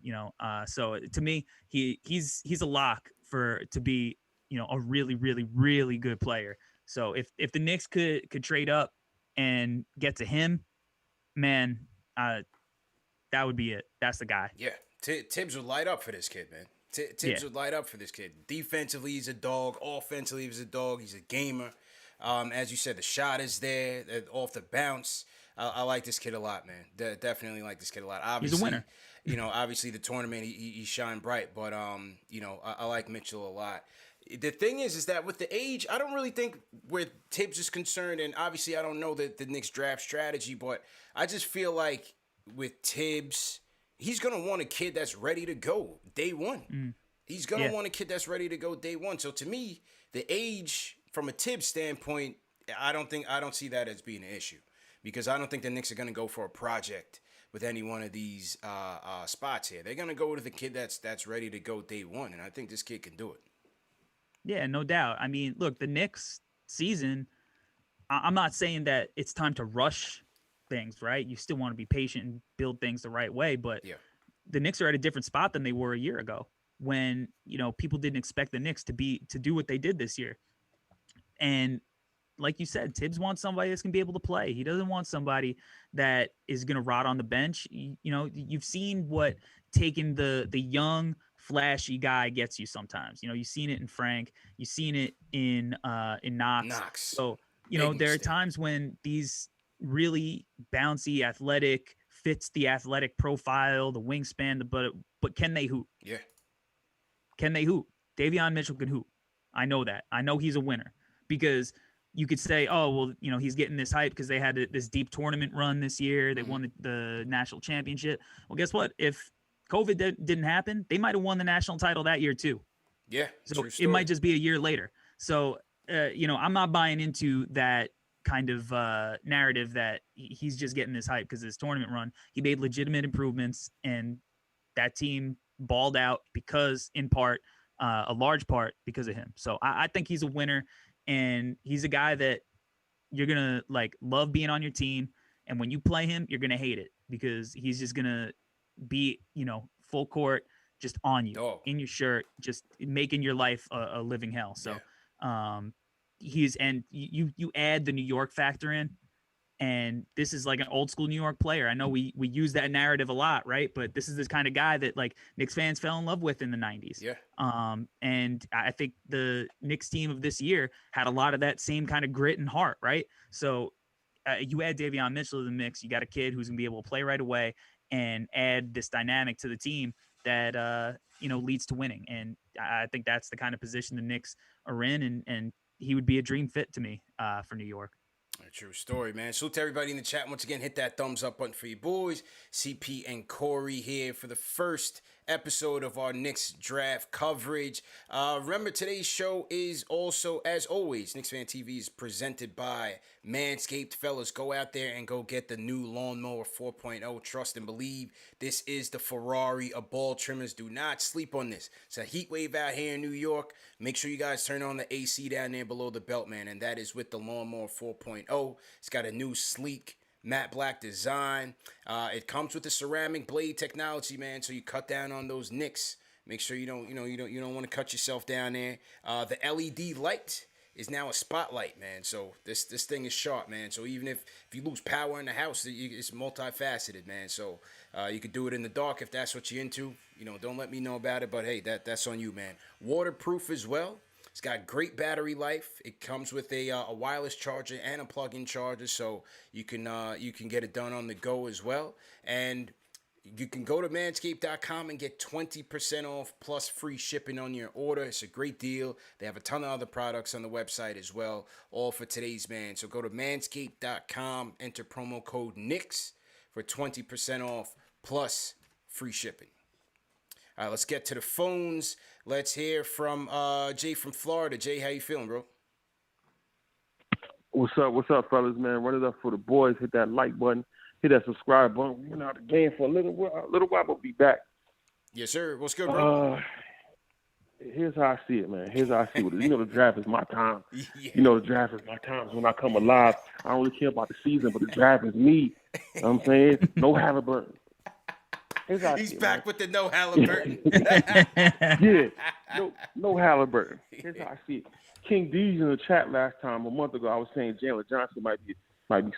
So to me, he's a lock to be a really, really, really good player. So if the Knicks could trade up and get to him, man, that would be it. That's the guy. Yeah, Tibbs would light up for this kid, man. Tibbs would light up for this kid. Defensively, he's a dog. Offensively, he's a dog. He's a gamer. As you said, the shot is there. Off the bounce. I like this kid a lot, man. Definitely like this kid a lot. Obviously, he's a winner. Obviously the tournament, he shined bright. But, I like Mitchell a lot. The thing is that with the age, I don't really think where Tibbs is concerned, and obviously I don't know the Knicks draft strategy, but I just feel like with Tibbs, he's going to want a kid that's ready to go day one. He's going to want a kid that's ready to go day one. So to me, the age from a Tibbs standpoint, I don't see that as being an issue, because I don't think the Knicks are going to go for a project with any one of these spots here. They're going to go to the kid that's ready to go day one, and I think this kid can do it. Yeah, no doubt. I mean, look, the Knicks season, I'm not saying that it's time to rush things, right? You still want to be patient and build things the right way, but the Knicks are at a different spot than they were a year ago, when, people didn't expect the Knicks to do what they did this year. And like you said, Tibbs wants somebody that's going to be able to play. He doesn't want somebody that is going to rot on the bench. You've seen what taking the young, flashy guy gets you sometimes. You've seen it in Frank. You've seen it in Knox. So, there are times when these really bouncy, athletic, fits the athletic profile, the wingspan, but can they hoop? Yeah. Can they hoop? Davion Mitchell can hoop. I know that. I know he's a winner because you could say, oh, well, he's getting this hype because they had this deep tournament run this year. They won the national championship. Well, guess what? If COVID didn't happen, they might have won the national title that year too. Yeah. So it might just be a year later. So, I'm not buying into that kind of narrative that he's just getting this hype because of his tournament run. He made legitimate improvements, and that team balled out because, in part, a large part because of him. So I think he's a winner, and he's a guy that you're gonna love being on your team. And when you play him, you're gonna hate it because he's just gonna be, full court, just on you, in your shirt, just making your life a living hell. So, you add the New York factor in, and this is like an old school New York player. I know we use that narrative a lot, right? But this is this kind of guy that Knicks fans fell in love with in the 90s. Yeah. And I think the Knicks team of this year had a lot of that same kind of grit and heart, right? So you add Davion Mitchell to the mix, you got a kid who's gonna be able to play right away and add this dynamic to the team that leads to winning. And I think that's the kind of position the Knicks are in, and he would be a dream fit to me for New York. A true story, man. Salute to everybody in the chat. Once again, hit that thumbs up button for you boys. CP and Corey here for the first episode of our Knicks draft coverage. Remember, today's show is also, as always, KnicksFanTV is presented by Manscaped. Fellas, go out there and go get the new Lawnmower 4.0. Trust and believe. This is the Ferrari of ball trimmers. Do not sleep on this. It's a heat wave out here in New York. Make sure you guys turn on the AC down there below the belt, man. And that is with the Lawnmower 4.0. It's got a new sleek matte black design. It comes with the ceramic blade technology, man. So you cut down on those nicks. Make sure you don't want to cut yourself down there. The LED light is now a spotlight, man. So this thing is sharp, man. So even if you lose power in the house, it's multifaceted, man. So you could do it in the dark if that's what you're into. Don't let me know about it, but hey, that's on you, man. Waterproof as well. It's got great battery life. It comes with a wireless charger and a plug-in charger, so you can get it done on the go as well. And you can go to manscaped.com and get 20% off plus free shipping on your order. It's a great deal. They have a ton of other products on the website as well, all for today's man. So go to manscaped.com, enter promo code Knicks for 20% off plus free shipping. All right, let's get to the phones. Let's hear from Jay from Florida. Jay, how you feeling, bro? What's up, fellas, man? Run it up for the boys. Hit that like button. Hit that subscribe button. We've been out of the game for a little while, but be back. Yes, sir. What's good, bro? Here's how I see it, man. Here's how I see it. The draft is my time. Yeah. The draft is my time. When I come alive, I don't really care about the season, but the draft is me. You know what I'm saying? No Halliburton. He's back with the no Halliburton. Yeah, no Halliburton. Here's how I see it. King D's in the chat last time, a month ago, I was saying Jalen Johnson might be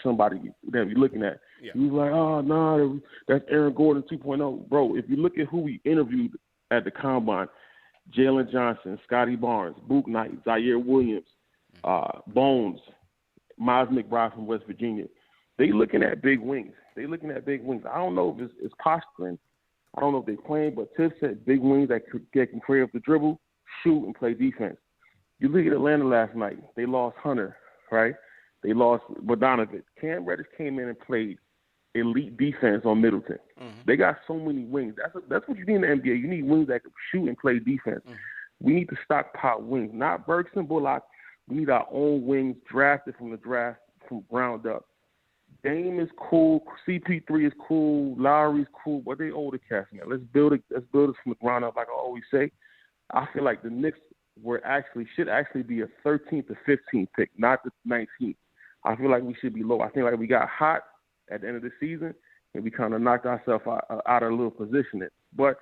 somebody that we're looking at. Yeah. He was like, oh, no, that's Aaron Gordon 2.0. Bro, if you look at who we interviewed at the Combine, Jalen Johnson, Scotty Barnes, Book Knight, Zaire Williams, Bones, Miles McBride from West Virginia, they looking at big wings. I don't know if it's posturing. I don't know if they're playing, but Tiff said big wings that can create up the dribble, shoot, and play defense. You look at Atlanta last night. They lost Hunter, right? They lost Bogdanovic. Cam Reddish came in and played elite defense on Middleton. Mm-hmm. They got so many wings. That's what you need in the NBA. You need wings that can shoot and play defense. Mm-hmm. We need to stockpile wings, not Burks and Bullock. We need our own wings drafted from the draft from ground up. Dame is cool. CP3 is cool. Lowry's cool, but they older cats, man. Let's build it from the ground up, like I always say. I feel like the Knicks should actually be a 13th or 15th pick, not the 19th. I feel like we should be low. I think like we got hot at the end of the season, and we kind of knocked ourselves out of a little positioning. But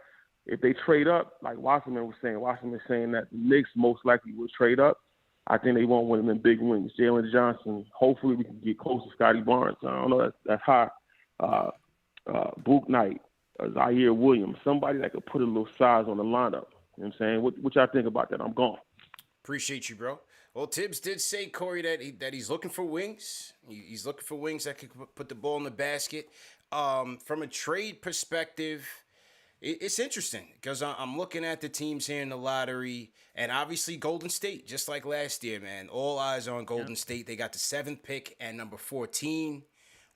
if they trade up, like Wasserman was saying that the Knicks most likely will trade up. I think they won't win them in big wings. Jalen Johnson, hopefully we can get close to Scotty Barnes. I don't know, that's high. Book Knight, Zaire Williams, somebody that could put a little size on the lineup. You know what I'm saying? What y'all think about that? I'm gone. Appreciate you, bro. Well, Tibbs did say, Corey, that he's looking for wings. He's looking for wings that could put the ball in the basket. from a trade perspective, it's interesting because I'm looking at the teams here in the lottery, and obviously Golden State, just like last year, man. All eyes on Golden State. They got the 7th pick and number 14.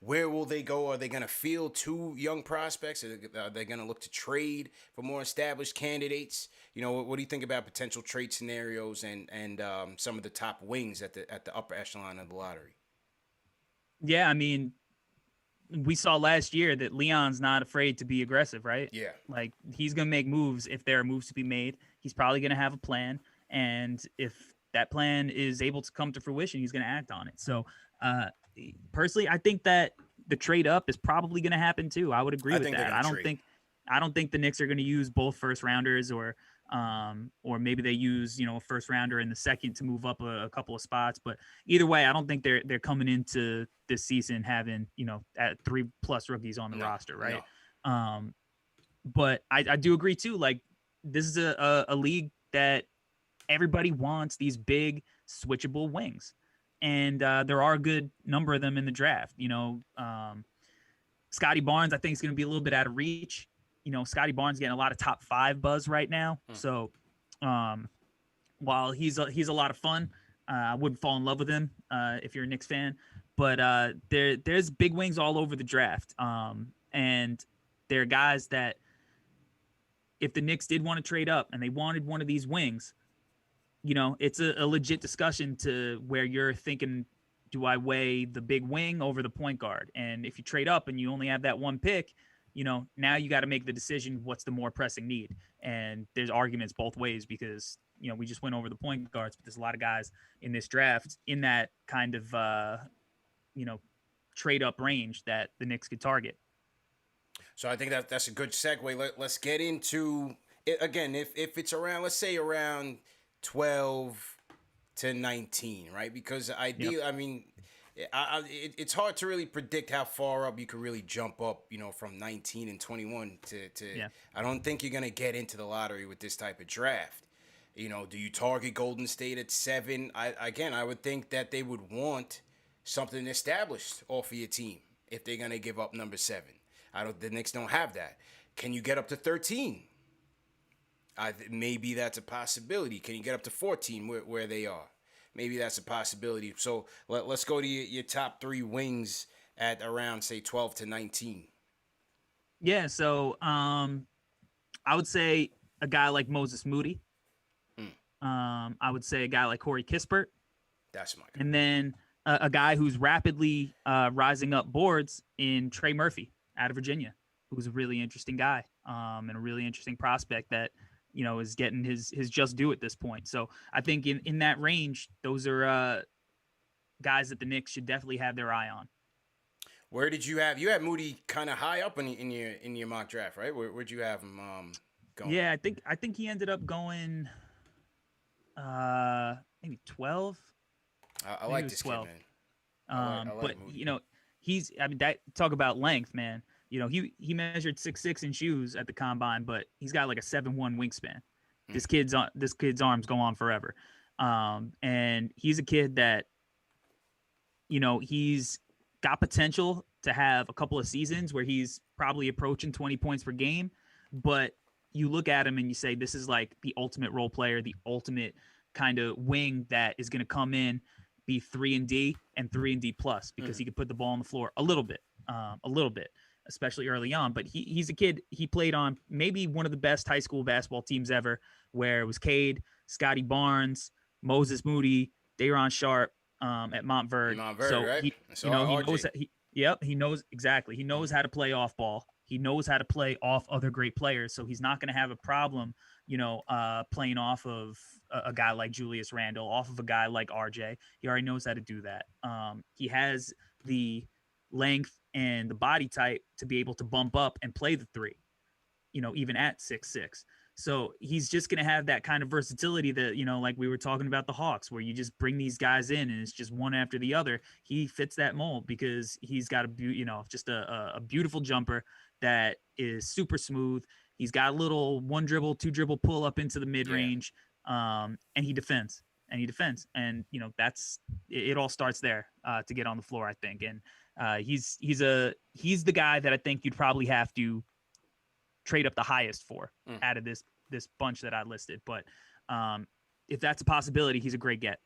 Where will they go? Are they going to field 2 young prospects? Are they going to look to trade for more established candidates? You know, what do you think about potential trade scenarios and some of the top wings at the upper echelon of the lottery? Yeah, I mean, we saw last year that Leon's not afraid to be aggressive, right? Yeah. Like, he's going to make moves if there are moves to be made. He's probably going to have a plan. And if that plan is able to come to fruition, he's going to act on it. So, personally, I think that the trade up is probably going to happen too. I would agree with that. I don't think the Knicks are going to use both first rounders or maybe they use, a first rounder in the second to move up a couple of spots. But either way, I don't think they're coming into this season having, at 3+ rookies on the roster. Right. No. But I do agree too. Like, this is a league that everybody wants these big switchable wings. And there are a good number of them in the draft. Scotty Barnes, I think, is going to be a little bit out of reach. Scotty Barnes getting a lot of top 5 buzz right now. So while he's a lot of fun, I wouldn't fall in love with him if you're a Knicks fan. But there's big wings all over the draft. And there are guys that if the Knicks did want to trade up and they wanted one of these wings, it's a legit discussion to where you're thinking, do I weigh the big wing over the point guard? And if you trade up and you only have that one pick, now you got to make the decision, what's the more pressing need? And there's arguments both ways because, we just went over the point guards, but there's a lot of guys in this draft in that kind of, trade up range that the Knicks could target. So I think that's a good segue. Let's get into it again. If it's around, let's say around 12 to 19, right? Because ideally, I mean, it's hard to really predict how far up you could really jump up, from 19 and 21 to I don't think you're going to get into the lottery with this type of draft. Do you target Golden State at 7? I would think that they would want something established off of your team if they're going to give up number 7. The Knicks don't have that. Can you get up to 13? Maybe that's a possibility. Can you get up to 14 where they are? Maybe that's a possibility. So let's go to your top 3 wings at around, say, 12 to 19. Yeah, so I would say a guy like Moses Moody. I would say a guy like Corey Kispert. That's my guy. And then a guy who's rapidly rising up boards in Trey Murphy out of Virginia, who's a really interesting guy and a really interesting prospect that is getting his just due at this point. So I think in that range, those are guys that the Knicks should definitely have their eye on. Where did you have Moody kind of high up in your mock draft, right? Where'd you have him going? Yeah, I think he ended up going maybe 12. I like this 12. Kid, man. But Moody. that talk about length, man. He measured 6'6" in shoes at the combine, but he's got like a 7'1" wingspan. This kid's arms go on forever. And he's a kid that, he's got potential to have a couple of seasons where he's probably approaching 20 points per game. But you look at him and you say, this is like the ultimate role player, the ultimate kind of wing that is going to come in, be 3-and-D and 3-and-D plus, because he could put the ball on the floor a little bit, especially early on. But he's a kid. He played on maybe one of the best high school basketball teams ever, where it was Cade, Scotty Barnes, Moses Moody, Day'Ron Sharp at Montverde. So right? He knows exactly. He knows how to play off ball. He knows how to play off other great players. So he's not going to have a problem, playing off of a guy like Julius Randle, off of a guy like RJ. He already knows how to do that. He has the length and the body type to be able to bump up and play the 3, even at 6'6". So he's just going to have that kind of versatility that, like we were talking about the Hawks, where you just bring these guys in and it's just one after the other. He fits that mold because he's got just a beautiful jumper that is super smooth. He's got a little 1 dribble, 2 dribble pull up into the mid range. And he defends. And that's it all starts there to get on the floor, I think. And he's the guy that I think you'd probably have to trade up the highest for out of this bunch that I listed. But if that's a possibility, he's a great get.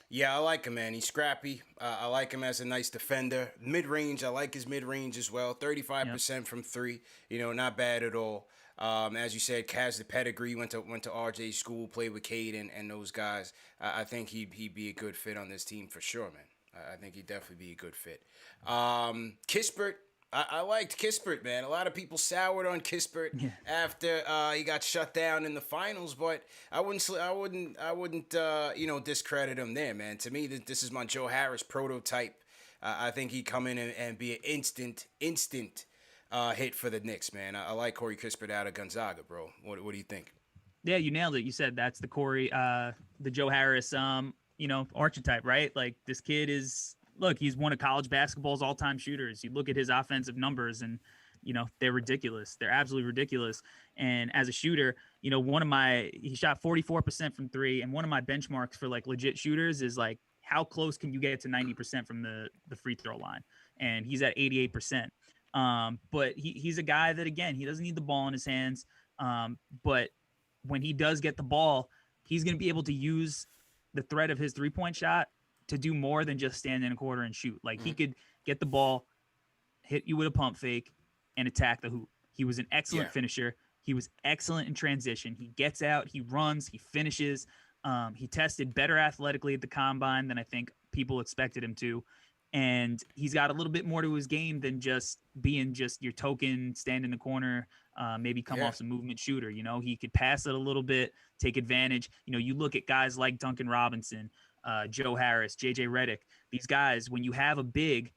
Yeah, I like him, man. He's scrappy. I like him as a nice defender. Mid-range, I like his mid-range as well. 35% from three. Not bad at all. As you said, has the pedigree. Went to RJ's school, played with Cade and those guys. I think he'd be a good fit on this team for sure, man. I think he'd definitely be a good fit. Kispert. I liked Kispert, man. A lot of people soured on Kispert after he got shut down in the finals, but I wouldn't discredit him there, man. To me, this is my Joe Harris prototype. I think he'd come in and be an instant hit for the Knicks, man. I like Corey Kispert out of Gonzaga, bro. What do you think? Yeah, you nailed it. You said that's the Corey, the Joe Harris, archetype, right? Like this kid is. Look, he's one of college basketball's all-time shooters. You look at his offensive numbers and, they're ridiculous. They're absolutely ridiculous. And as a shooter, he shot 44% from three. And one of my benchmarks for like legit shooters is like, how close can you get to 90% from the free throw line? And he's at 88%. But he's a guy that, again, he doesn't need the ball in his hands. But when he does get the ball, he's going to be able to use the threat of his three-point shot to do more than just stand in a corner and shoot. Like he could get the ball, hit you with a pump fake, and attack the hoop. He was an excellent finisher. He was excellent in transition. He gets out, he runs, he finishes. He tested better athletically at the combine than I think people expected him to. And he's got a little bit more to his game than just being just your token, stand in the corner, maybe come off some movement shooter. He could pass it a little bit, take advantage. You look at guys like Duncan Robinson, Joe Harris, JJ Redick, these guys, when you have a big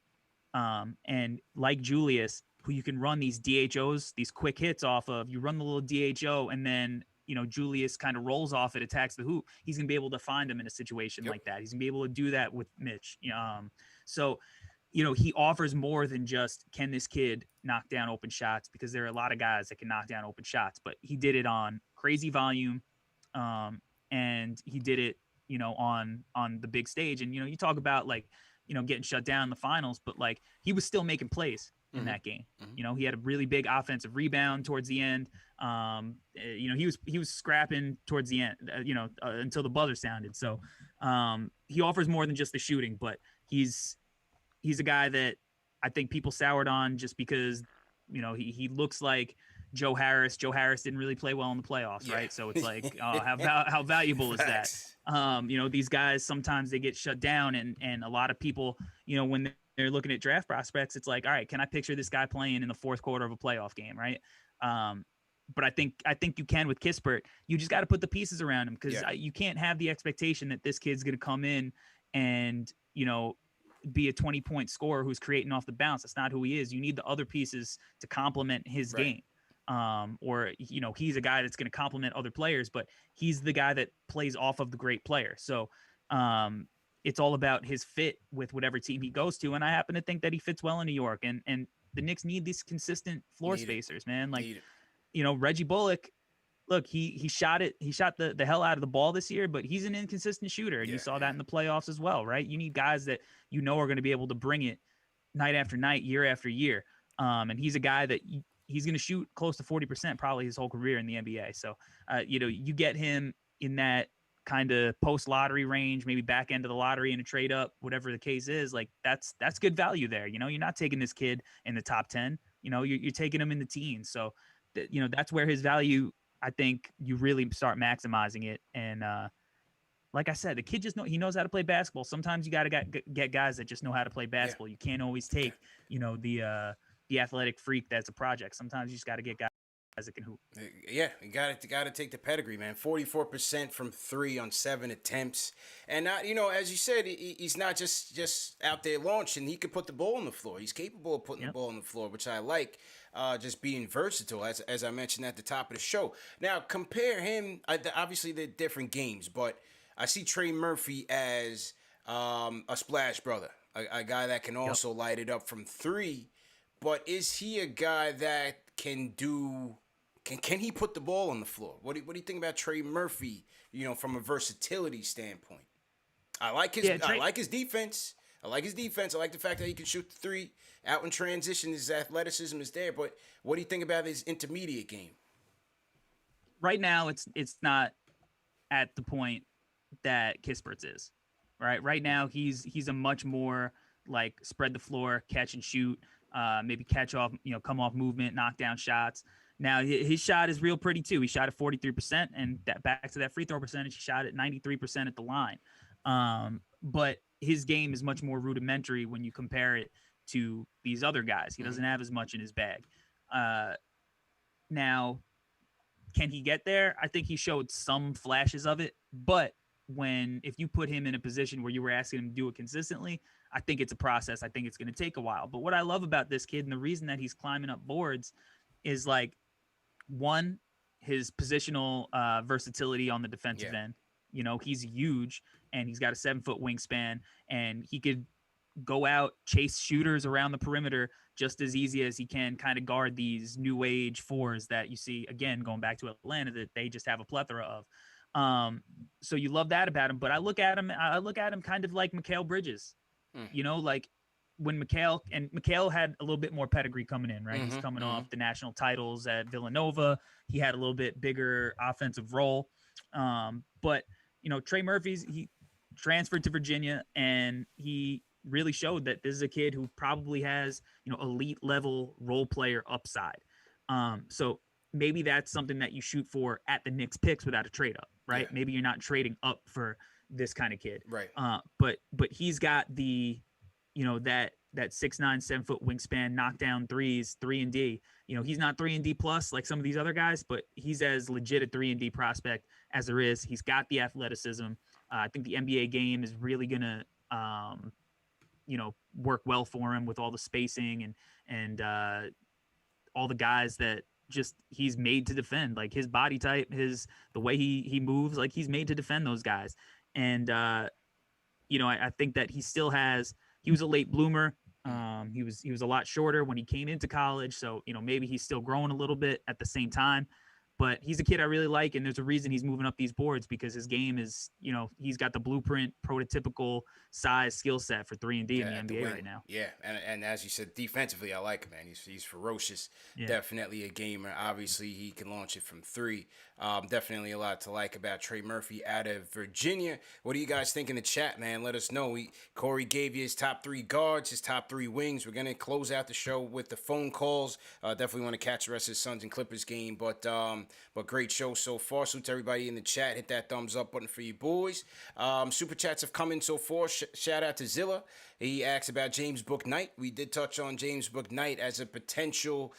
and like Julius, who you can run these DHOs, these quick hits off of, you run the little DHO and then, Julius kind of rolls off it, attacks the hoop. He's going to be able to find him in a situation like that. He's going to be able to do that with Mitch. So, he offers more than just, can this kid knock down open shots? Because there are a lot of guys that can knock down open shots, but he did it on crazy volume. And he did it, on the big stage. And, you talk about like, getting shut down in the finals, but like he was still making plays in that game. He had a really big offensive rebound towards the end. He was scrapping towards the end, until the buzzer sounded. So he offers more than just the shooting, but he's a guy that I think people soured on just because, he looks like Joe Harris. Joe Harris didn't really play well in the playoffs, right? So it's like, how valuable is that? These guys, sometimes they get shut down and a lot of people, when they're looking at draft prospects, it's like, all right, can I picture this guy playing in the fourth quarter of a playoff game, right? But I think you can with Kispert. You just got to put the pieces around him because you can't have the expectation that this kid's going to come in and, be a 20-point scorer who's creating off the bounce. That's not who he is. You need the other pieces to complement his game. Or he's a guy that's going to complement other players, but he's the guy that plays off of the great player. So it's all about his fit with whatever team he goes to. And I happen to think that he fits well in New York, and the Knicks need these consistent floor spacers, man. Like, Reggie Bullock, look, he shot the hell out of the ball this year, but he's an inconsistent shooter. And you saw that in the playoffs as well, right? You need guys that, are going to be able to bring it night after night, year after year. And he's a guy that he's going to shoot close to 40% probably his whole career in the NBA. So, you get him in that kind of post-lottery range, maybe back end of the lottery in a trade up, whatever the case is, like that's good value there. You're not taking this kid in the top 10, you're taking him in the teens. So, that's where his value, I think you really start maximizing it. And like I said, the kid he knows how to play basketball. Sometimes you got to get guys that just know how to play basketball. You can't always take, the athletic freak that's a project. Sometimes you just got to get guys that can hoop. Yeah, you got to take the pedigree, man. 44% from three on 7 attempts, and not, as you said, he's not just out there launching. He could put the ball on the floor. He's capable of putting the ball on the floor, which I like. Just being versatile, as I mentioned at the top of the show. Now compare him. Obviously, they're different games, but I see Trey Murphy as a splash brother, a guy that can also light it up from three. But is he a guy that can do? Can he put the ball on the floor? What do you think about Trey Murphy? From a versatility standpoint. I like his Yeah, I like his defense. I like his defense. I like the fact that he can shoot the three out in transition. His athleticism is there. But what do you think about his intermediate game? Right now, it's not at the point that Kispert's is. Right now, he's a much more like spread the floor, catch and shoot, maybe catch off, come off movement, knock down shots. Now his shot is real pretty too. He shot at 43%, and that back to that free throw percentage, he shot at 93% at the line. But his game is much more rudimentary when you compare it to these other guys. He doesn't have as much in his bag. Now, can he get there? I think he showed some flashes of it, but if you put him in a position where you were asking him to do it consistently, I think it's a process. I think it's going to take a while. But what I love about this kid and the reason that he's climbing up boards is like, one, his positional versatility on the defensive end. He's huge and he's got a 7-foot wingspan, and he could go out, chase shooters around the perimeter just as easy as he can kind of guard these new age fours that you see, again, going back to Atlanta, that they just have a plethora of. So you love that about him, but I look at him kind of like Mikal Bridges, like when Mikal had a little bit more pedigree coming in, right? He's coming off the national titles at Villanova. He had a little bit bigger offensive role. But Trey he transferred to Virginia, and he really showed that this is a kid who probably has, elite level role player upside. So maybe that's something that you shoot for at the Knicks picks without a trade up, right? Yeah. Maybe you're not trading up for this kind of kid. Right. But he's got the, that 6'9", 7-foot wingspan, knockdown threes, 3-and-D. He's not 3-and-D plus like some of these other guys, but he's as legit a 3-and-D prospect as there is. He's got the athleticism. I think the NBA game is really going to, work well for him with all the spacing and all the guys that just he's made to defend, like his body type, the way he moves, like he's made to defend those guys. And, I think that he was a late bloomer. He was a lot shorter when he came into college. So, maybe he's still growing a little bit at the same time, but he's a kid I really like. And there's a reason he's moving up these boards, because his game is, he's got the blueprint, prototypical size skill set for 3-and-D in the NBA right now. Yeah. And as you said, defensively, I like him, man. He's ferocious. Yeah. Definitely a gamer. Obviously, he can launch it from three. Definitely a lot to like about Trey Murphy out of Virginia. What do you guys think in the chat, man? Let us know. Corey gave you his top 3 guards, his top 3 wings. We're going to close out the show with the phone calls. Definitely want to catch the rest of the Suns and Clippers game, but great show so far. Salute to everybody in the chat. Hit that thumbs up button for you boys. Super chats have come in so far. Shout out to Zilla. He asked about James Bouknight. We did touch on James Bouknight as a potential,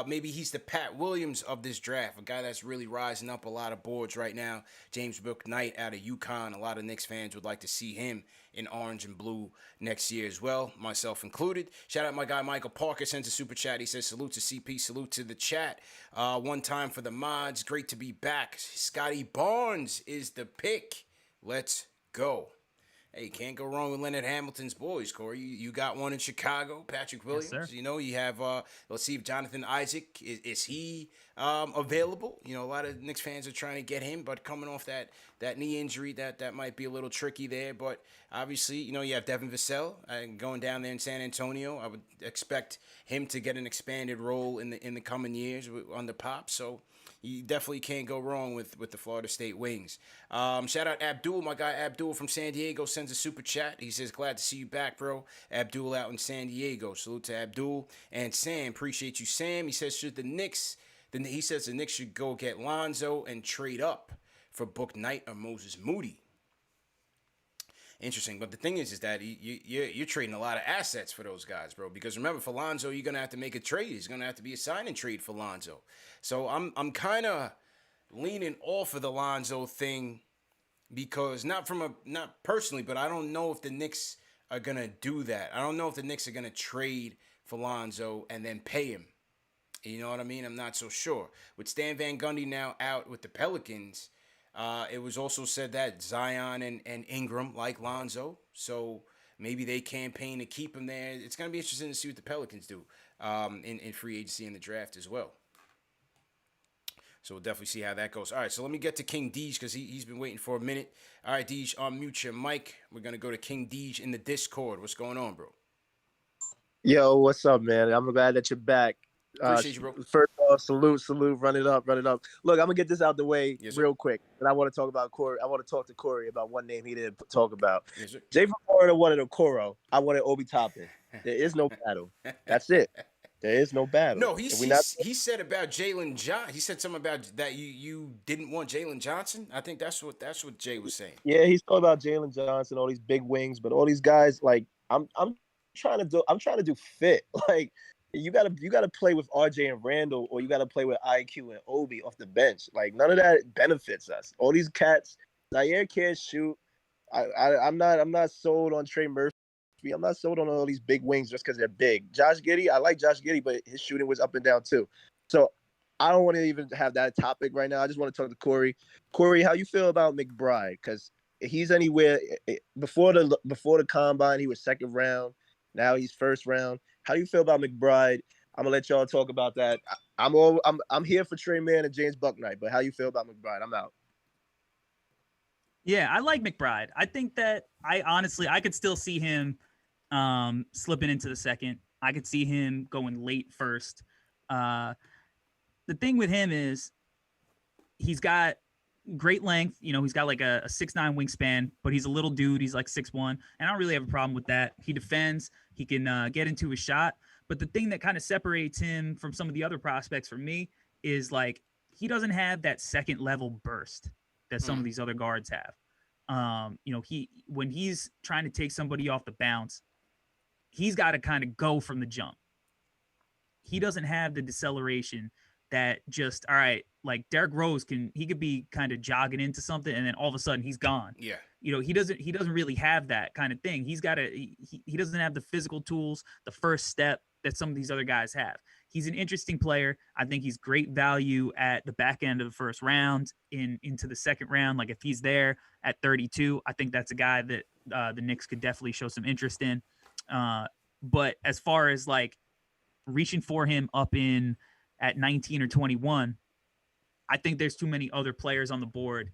maybe he's the Pat Williams of this draft, a guy that's really rising up a lot of boards right now. James Bouknight out of UConn. A lot of Knicks fans would like to see him in orange and blue next year as well, myself included. Shout out my guy Michael Parker, sends a super chat. He says, salute to CP, salute to the chat. One time for the mods. Great to be back. Scotty Barnes is the pick. Let's go. Hey, can't go wrong with Leonard Hamilton's boys, Corey. You got one in Chicago, Patrick Williams. Yes, sir. You have, let's see if Jonathan Isaac, is he available? A lot of Knicks fans are trying to get him, but coming off that knee injury, that might be a little tricky there. But obviously, you have Devin Vassell going down there in San Antonio. I would expect him to get an expanded role in the coming years under Pop. So you definitely can't go wrong with the Florida State Wings. Shout out Abdul, my guy Abdul from San Diego sends a super chat. He says, glad to see you back, bro. Abdul out in San Diego. Salute to Abdul. And Sam, appreciate you, Sam. He says, the Knicks should go get Lonzo and trade up for Bouknight or Moses Moody. Interesting, but the thing is that you're trading a lot of assets for those guys, bro. Because remember, for Lonzo, you're gonna have to make a trade. He's gonna have to be a sign and trade for Lonzo. So I'm kind of leaning off of the Lonzo thing because not personally, but I don't know if the Knicks are gonna do that. I don't know if the Knicks are gonna trade for Lonzo and then pay him. You know what I mean? I'm not so sure. With Stan Van Gundy now out with the Pelicans. It was also said that Zion and Ingram like Lonzo, so maybe they campaign to keep him there. It's going to be interesting to see what the Pelicans do in free agency and the draft as well. So we'll definitely see how that goes. All right, so let me get to King Deej because he's been waiting for a minute. All right, Deej, unmute your mic. We're going to go to King Deej in the Discord. What's going on, bro? Yo, what's up, man? I'm glad that you're back. Appreciate you, bro. First off, salute, run it up. Look, I'm gonna get this out the way real quick, and I want to talk about Corey. I want to talk to Corey about one name he didn't talk about. Yes, sir. Jay from Florida wanted Okoro. I wanted Obi Toppin. There is no battle. That's it. There is no battle. No, he said about Jalen Johnson. He said something about that you didn't want Jalen Johnson. I think that's what Jay was saying. Yeah, he's talking about Jalen Johnson, all these big wings, but all these guys, like I'm trying to do fit. Like you gotta play with RJ and Randall, or you gotta play with IQ and Obi off the bench. Like none of that benefits us. All these cats, Zaire can't shoot. I'm not sold on Trey Murphy. I'm not sold on all these big wings just because they're big. Josh Giddey, I like Josh Giddey, but his shooting was up and down too. So I don't want to even have that topic right now. I just want to talk to Corey. Corey, how you feel about McBride? Because he's anywhere before the combine, he was second round. Now he's first round. How do you feel about McBride? I'm gonna let y'all talk about that. I'm here for Trey Mann and James Bucknight, but how you feel about McBride? I'm out. Yeah, I like McBride. I think that I could still see him slipping into the second. I could see him going late first. The thing with him is he's got great length. You know, he's got like a 6'9" wingspan, but he's a little dude. He's like 6'1", and I don't really have a problem with that. He defends. He can get into his shot. But the thing that kind of separates him from some of the other prospects for me is like he doesn't have that second level burst that some of these other guards have. You know, when he's trying to take somebody off the bounce, he's got to kind of go from the jump. He doesn't have the deceleration that just, all right, like Derrick Rose could be kind of jogging into something and then all of a sudden he's gone. Yeah. You know, he doesn't really have that kind of thing. He doesn't have the physical tools, the first step that some of these other guys have. He's an interesting player. I think he's great value at the back end of the first round into the second round. Like if he's there at 32, I think that's a guy that the Knicks could definitely show some interest in. But as far as like reaching for him up in at 19 or 21, I think there's too many other players on the board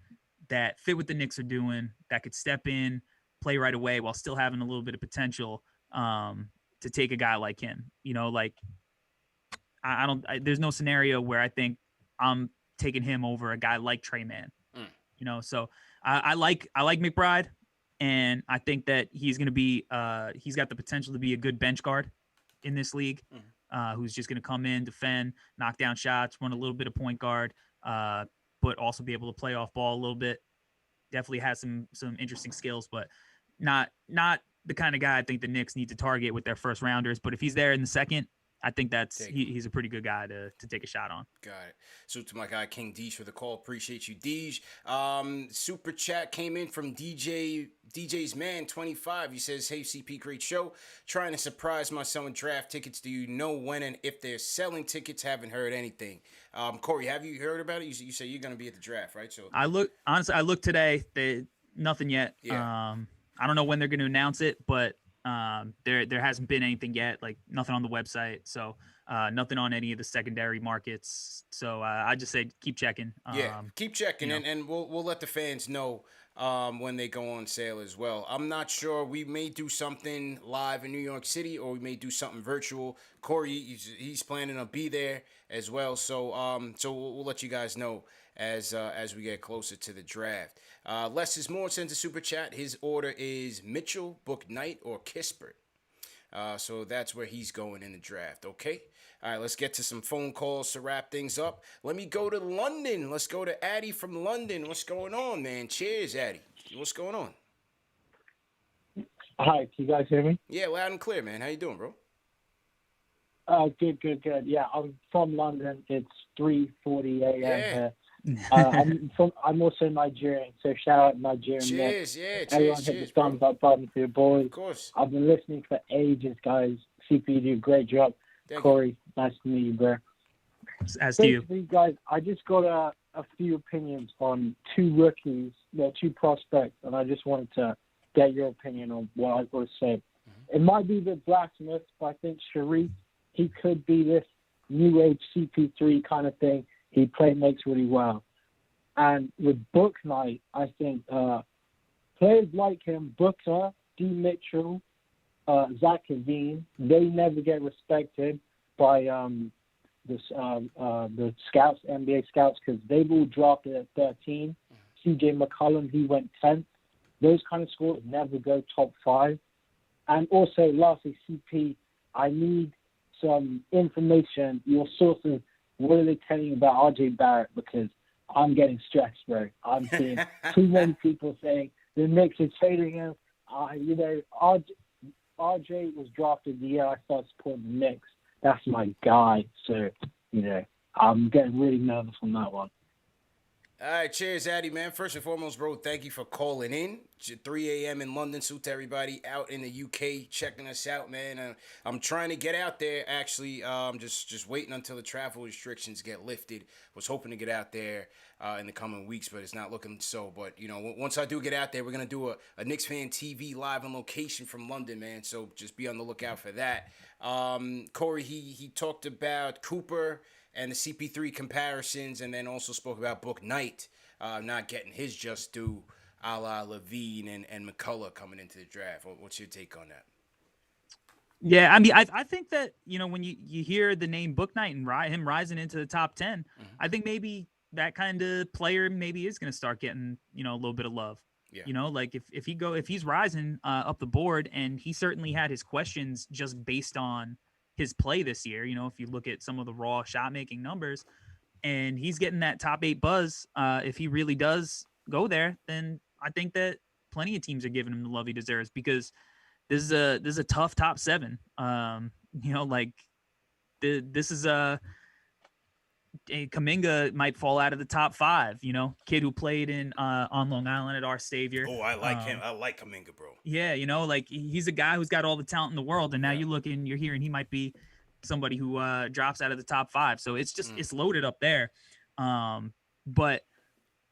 that fit what the Knicks are doing, that could step in, play right away while still having a little bit of potential to take a guy like him. You know, like there's no scenario where I think I'm taking him over a guy like Trey Mann. You know, so I like McBride, and I think that he's going to be he's got the potential to be a good bench guard in this league. Who's just going to come in, defend, knock down shots, run a little bit of point guard, but also be able to play off ball a little bit. Definitely has some interesting skills, but not the kind of guy I think the Knicks need to target with their first rounders. But if he's there in the second, I think he's a pretty good guy to take a shot on. Got it. So to my guy King Deej for the call. Appreciate you, Deej. Super chat came in from DJ's man 25. He says, "Hey CP, great show. Trying to surprise my son with draft tickets. Do you know when and if they're selling tickets? Haven't heard anything." Corey, have you heard about it? You say you're going to be at the draft, right? So I looked today. Nothing yet. Yeah. I don't know when they're going to announce it, but there hasn't been anything yet, like nothing on the website, so nothing on any of the secondary markets. So I just say keep checking. Keep checking, and we'll let the fans know when they go on sale as well. I'm not sure. We may do something live in New York City, or we may do something virtual. Corey, he's planning to be there as well, so we'll let you guys know as we get closer to the draft. Less is more sends a super chat. His order is Mitchell, Bouknight, or Kispert. So that's where he's going in the draft. Okay. All right. Let's get to some phone calls to wrap things up. Let me go to London. Let's go to Addy from London. What's going on, man? Cheers, Addy. What's going on? Hi. Can you guys hear me? Yeah, loud and clear, man. How you doing, bro? Good. Yeah, I'm from London. It's 3:40 a.m. here. I'm also Nigerian, so shout out Nigerian. Cheers, Everyone hit the thumbs up button for your boys. Of course. I've been listening for ages, guys. CP, you do a great job. Corey, nice to meet you, bro. As to you. Basically, guys, I just got a few opinions on two rookies, two prospects, and I just wanted to get your opinion on what I would say. It might be a bit blasphemous, but I think Sharif, he could be this new age CP3 kind of thing. He makes really well. And with Book Knight, I think players like him, Booker, D. Mitchell, Zach LaVine, they never get respected by the scouts, NBA scouts, because they've all drafted at 13. CJ McCollum, he went 10th. Those kind of scores never go top 5. And also, lastly, CP, I need some information. Your sources, what are they telling you about RJ Barrett? Because I'm getting stressed, bro. I'm seeing too many people saying the Knicks are trading him. RJ was drafted the year I started supporting the Knicks. That's my guy. So, I'm getting really nervous on that one. All right, cheers, Addy, man. First and foremost, bro, thank you for calling in. It's 3 a.m. in London. Salute to everybody out in the UK checking us out, man. I'm trying to get out there, actually. Just waiting until the travel restrictions get lifted. Was hoping to get out there in the coming weeks, but it's not looking so. But, once I do get out there, we're going to do a Knicks Fan TV live on location from London, man. So just be on the lookout for that. Corey, he talked about Cooper and the CP3 comparisons, and then also spoke about Book Knight not getting his just due, a la LaVine and McCullough coming into the draft. What's your take on that? Yeah, I mean, I think that, when you hear the name Book Knight and him rising into the top 10, I think maybe that kind of player maybe is going to start getting, a little bit of love. Yeah. Like if he's rising up the board, and he certainly had his questions just based on his play this year. If you look at some of the raw shot making numbers, and he's getting that top 8 buzz, if he really does go there, then I think that plenty of teams are giving him the love he deserves, because this is a tough top 7. This is a Kuminga might fall out of the top 5, kid who played on Long Island at Our Savior. Oh, I like him. I like Kuminga, bro. Yeah, he's a guy who's got all the talent in the world, and now you're hearing he might be somebody who drops out of the top 5. So it's just it's loaded up there. But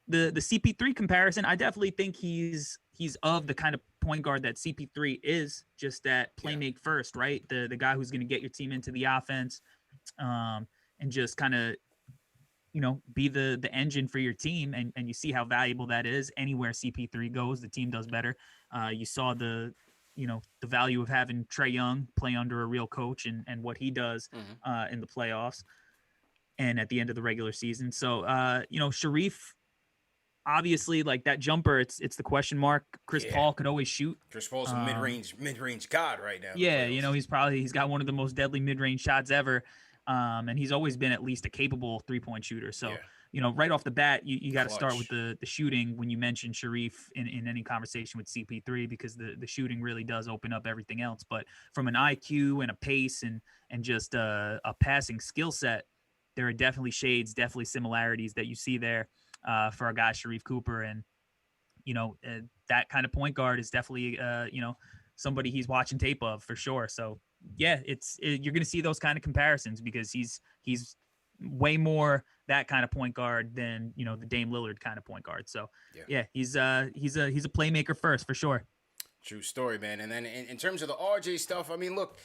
the CP3 comparison, I definitely think he's of the kind of point guard that CP3 is, just that playmake first, right? The guy who's going to get your team into the offense, and just kind of be the engine for your team, and you see how valuable that is. Anywhere CP3 goes, the team does better. You saw the value of having Trae Young play under a real coach, and what he does in the playoffs and at the end of the regular season. So Sharif, obviously, like that jumper, it's the question mark. Chris Paul could always shoot. Chris Paul's a mid-range god right now. Yeah, he's got one of the most deadly mid-range shots ever. And he's always been at least a capable 3-point shooter. So, right off the bat, you got to start with the shooting when you mention Sharif in any conversation with CP3, because the shooting really does open up everything else. But from an IQ and a pace and just a passing skill set, there are definitely shades, definitely similarities that you see there for a guy, Sharif Cooper. And, that kind of point guard is definitely, somebody he's watching tape of for sure. So, yeah, you're going to see those kind of comparisons, because he's way more that kind of point guard than the Dame Lillard kind of point guard. So he's a playmaker first for sure. True story, man. And then in terms of the RJ stuff, I mean, look,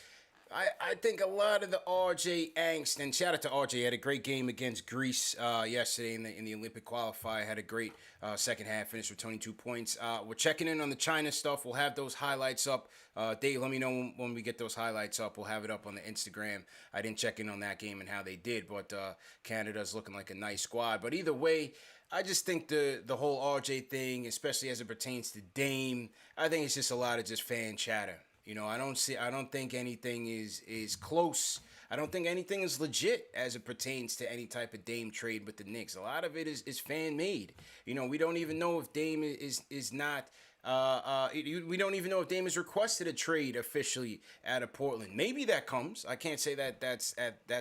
I think a lot of the RJ angst, and shout out to RJ, he had a great game against Greece yesterday in the Olympic qualifier. Had a great second half, finished with 22 points. We're checking in on the China stuff. We'll have those highlights up. Dave, let me know when we get those highlights up. We'll have it up on the Instagram. I didn't check in on that game and how they did, but Canada's looking like a nice squad. But either way, I just think the whole RJ thing, especially as it pertains to Dame, I think it's just a lot of just fan chatter. I don't think anything is close. I don't think anything is legit as it pertains to any type of Dame trade with the Knicks. A lot of it is fan made. We don't even know if Dame is not. We don't even know if Dame has requested a trade officially out of Portland. Maybe that comes. I can't say that's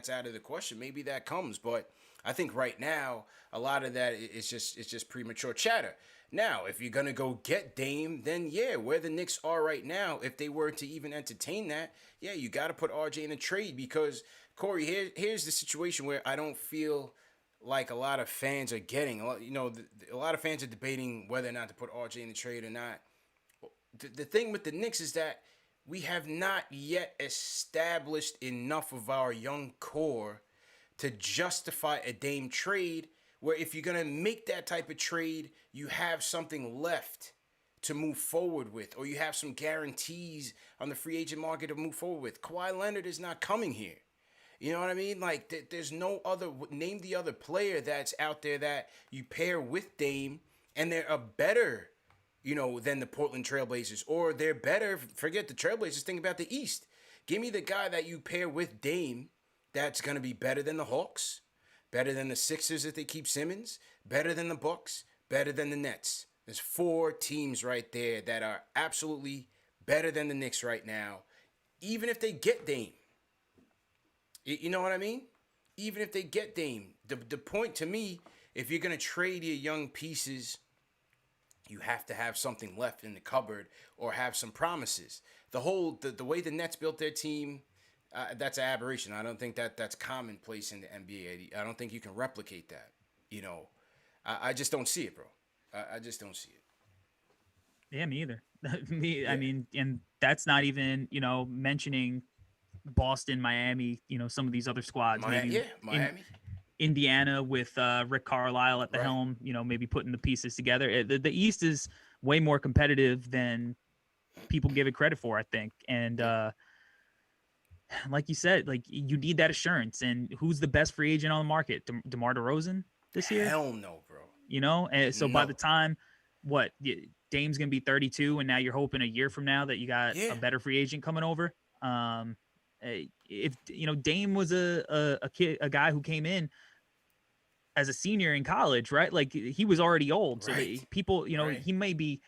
out of the question. Maybe that comes, but I think right now a lot of that is just premature chatter. Now, if you're going to go get Dame, then where the Knicks are right now, if they were to even entertain that, you got to put RJ in a trade, because, Corey, here's the situation where I don't feel like a lot of fans are getting. A lot of fans are debating whether or not to put RJ in the trade or not. The thing with the Knicks is that we have not yet established enough of our young core to justify a Dame trade, where if you're gonna make that type of trade, you have something left to move forward with, or you have some guarantees on the free agent market to move forward with. Kawhi Leonard is not coming here. You know what I mean? Like, there's no other, name the other player that's out there that you pair with Dame, and they're a better, than the Portland Trailblazers, or they're better. Forget the Trailblazers, think about the East. Give me the guy that you pair with Dame that's going to be better than the Hawks, better than the Sixers if they keep Simmons, better than the Bucks, better than the Nets. There's 4 teams right there that are absolutely better than the Knicks right now, even if they get Dame. You know what I mean? Even if they get Dame. The point to me, if you're going to trade your young pieces, you have to have something left in the cupboard or have some promises. The way the Nets built their team, that's an aberration. I don't think that's commonplace in the NBA. I don't think you can replicate that. I just don't see it, bro. I just don't see it. Yeah, me either. I mean, and that's not even, mentioning Boston, Miami, some of these other squads. Miami. Indiana with Rick Carlisle at the helm, maybe putting the pieces together. The East is way more competitive than people give it credit for, I think. And like you said, like, you need that assurance. And who's the best free agent on the market? DeMar DeRozan this year? Hell no, bro. And so by the time Dame's going to be 32, and now you're hoping a year from now that you got a better free agent coming over. If Dame was a guy who came in as a senior in college, right? Like, he was already old. So people, he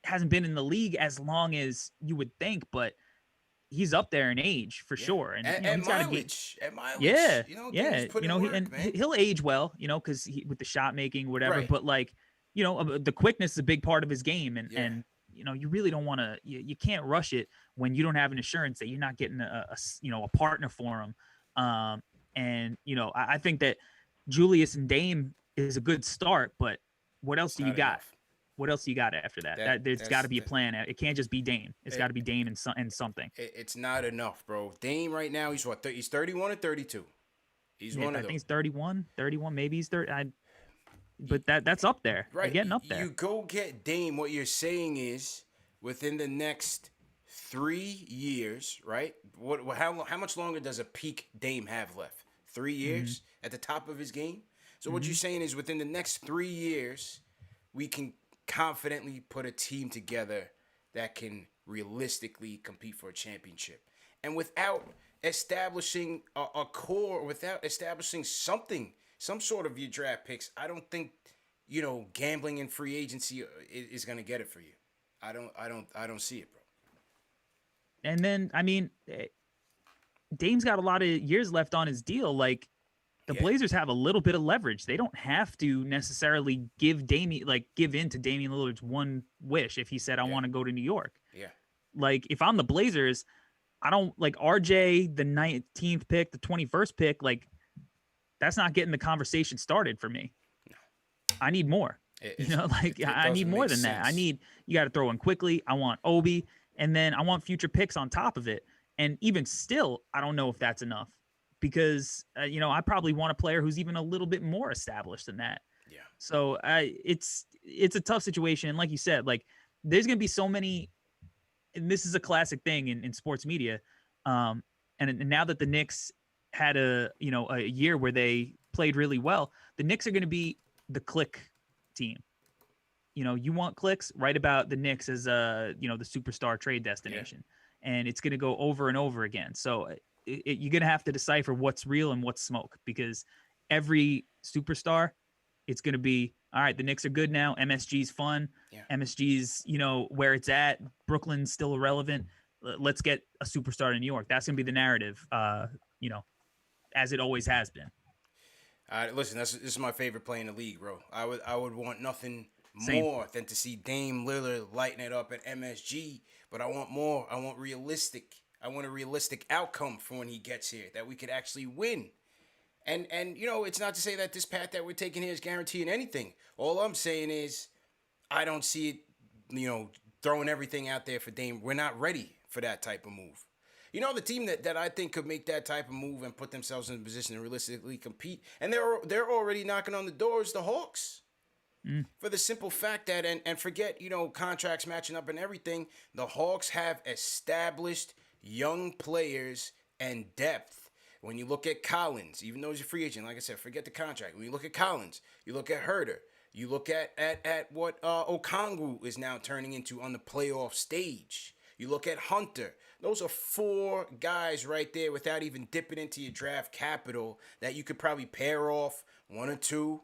hasn't been in the league as long as you would think, but he's up there in age for sure. And he's mileage. Yeah. He'll age well, because with the shot making, whatever. Right. But like, the quickness is a big part of his game, and you really don't want to. You can't rush it when you don't have an assurance that you're not getting a partner for him. I think that Julius and Dame is a good start, but what else do you got? What else do you got after that? There's got to be a plan. It can't just be Dame. It's got to be Dame and something. It's not enough, bro. Dame right now, he's what? He's 31 or 32. He's one of those. I think he's 31, maybe he's 30. But that's up there. Right. You're getting up there. You go get Dame. What you're saying is, within the next 3 years, right? How much longer does a peak Dame have left? 3 years at the top of his game? So what you're saying is, within the next 3 years, we can confidently put a team together that can realistically compete for a championship. And without establishing a core, without establishing something, some sort of your draft picks, I don't think, gambling in free agency is going to get it for you. I don't see it, bro. And then, I mean, Dame's got a lot of years left on his deal. Like, the Blazers have a little bit of leverage. They don't have to necessarily give in to Damian Lillard's one wish if he said, I want to go to New York. Yeah. Like, if I'm the Blazers, I don't like RJ, the 19th pick, the 21st pick. Like, that's not getting the conversation started for me. No. I need more. I need more than that. You got to throw in quickly. I want Obi, and then I want future picks on top of it. And even still, I don't know if that's enough. Because, I probably want a player who's even a little bit more established than that. Yeah. So it's a tough situation. And like you said, like, there's going to be so many, and this is a classic thing in sports media. And now that the Knicks had a year where they played really well, the Knicks are going to be the click team. You want clicks, write about the Knicks as the superstar trade destination. Yeah. And it's going to go over and over again. So you're going to have to decipher what's real and what's smoke, because every superstar, it's going to be, all right, the Knicks are good now. MSG's fun. Yeah. MSG's, where it's at. Brooklyn's still irrelevant. Let's get a superstar in New York. That's going to be the narrative, as it always has been. Listen, this is my favorite play in the league, bro. I would want nothing more than to see Dame Lillard lighting it up at MSG, but I want more. I want a realistic outcome for when he gets here, that we could actually win. And it's not to say that this path that we're taking here is guaranteeing anything. All I'm saying is, I don't see it, throwing everything out there for Dame. We're not ready for that type of move. You know, the team that I think could make that type of move and put themselves in a position to realistically compete, and they're already knocking on the doors, the Hawks. For the simple fact that, and forget, contracts matching up and everything, the Hawks have established young players and depth. When you look at Collins, even though he's a free agent, like I said, forget the contract. When you look at Collins, you look at Herter, you look at what Okongwu is now turning into on the playoff stage. You look at Hunter. Those are 4 guys right there without even dipping into your draft capital that you could probably pair off 1 or 2,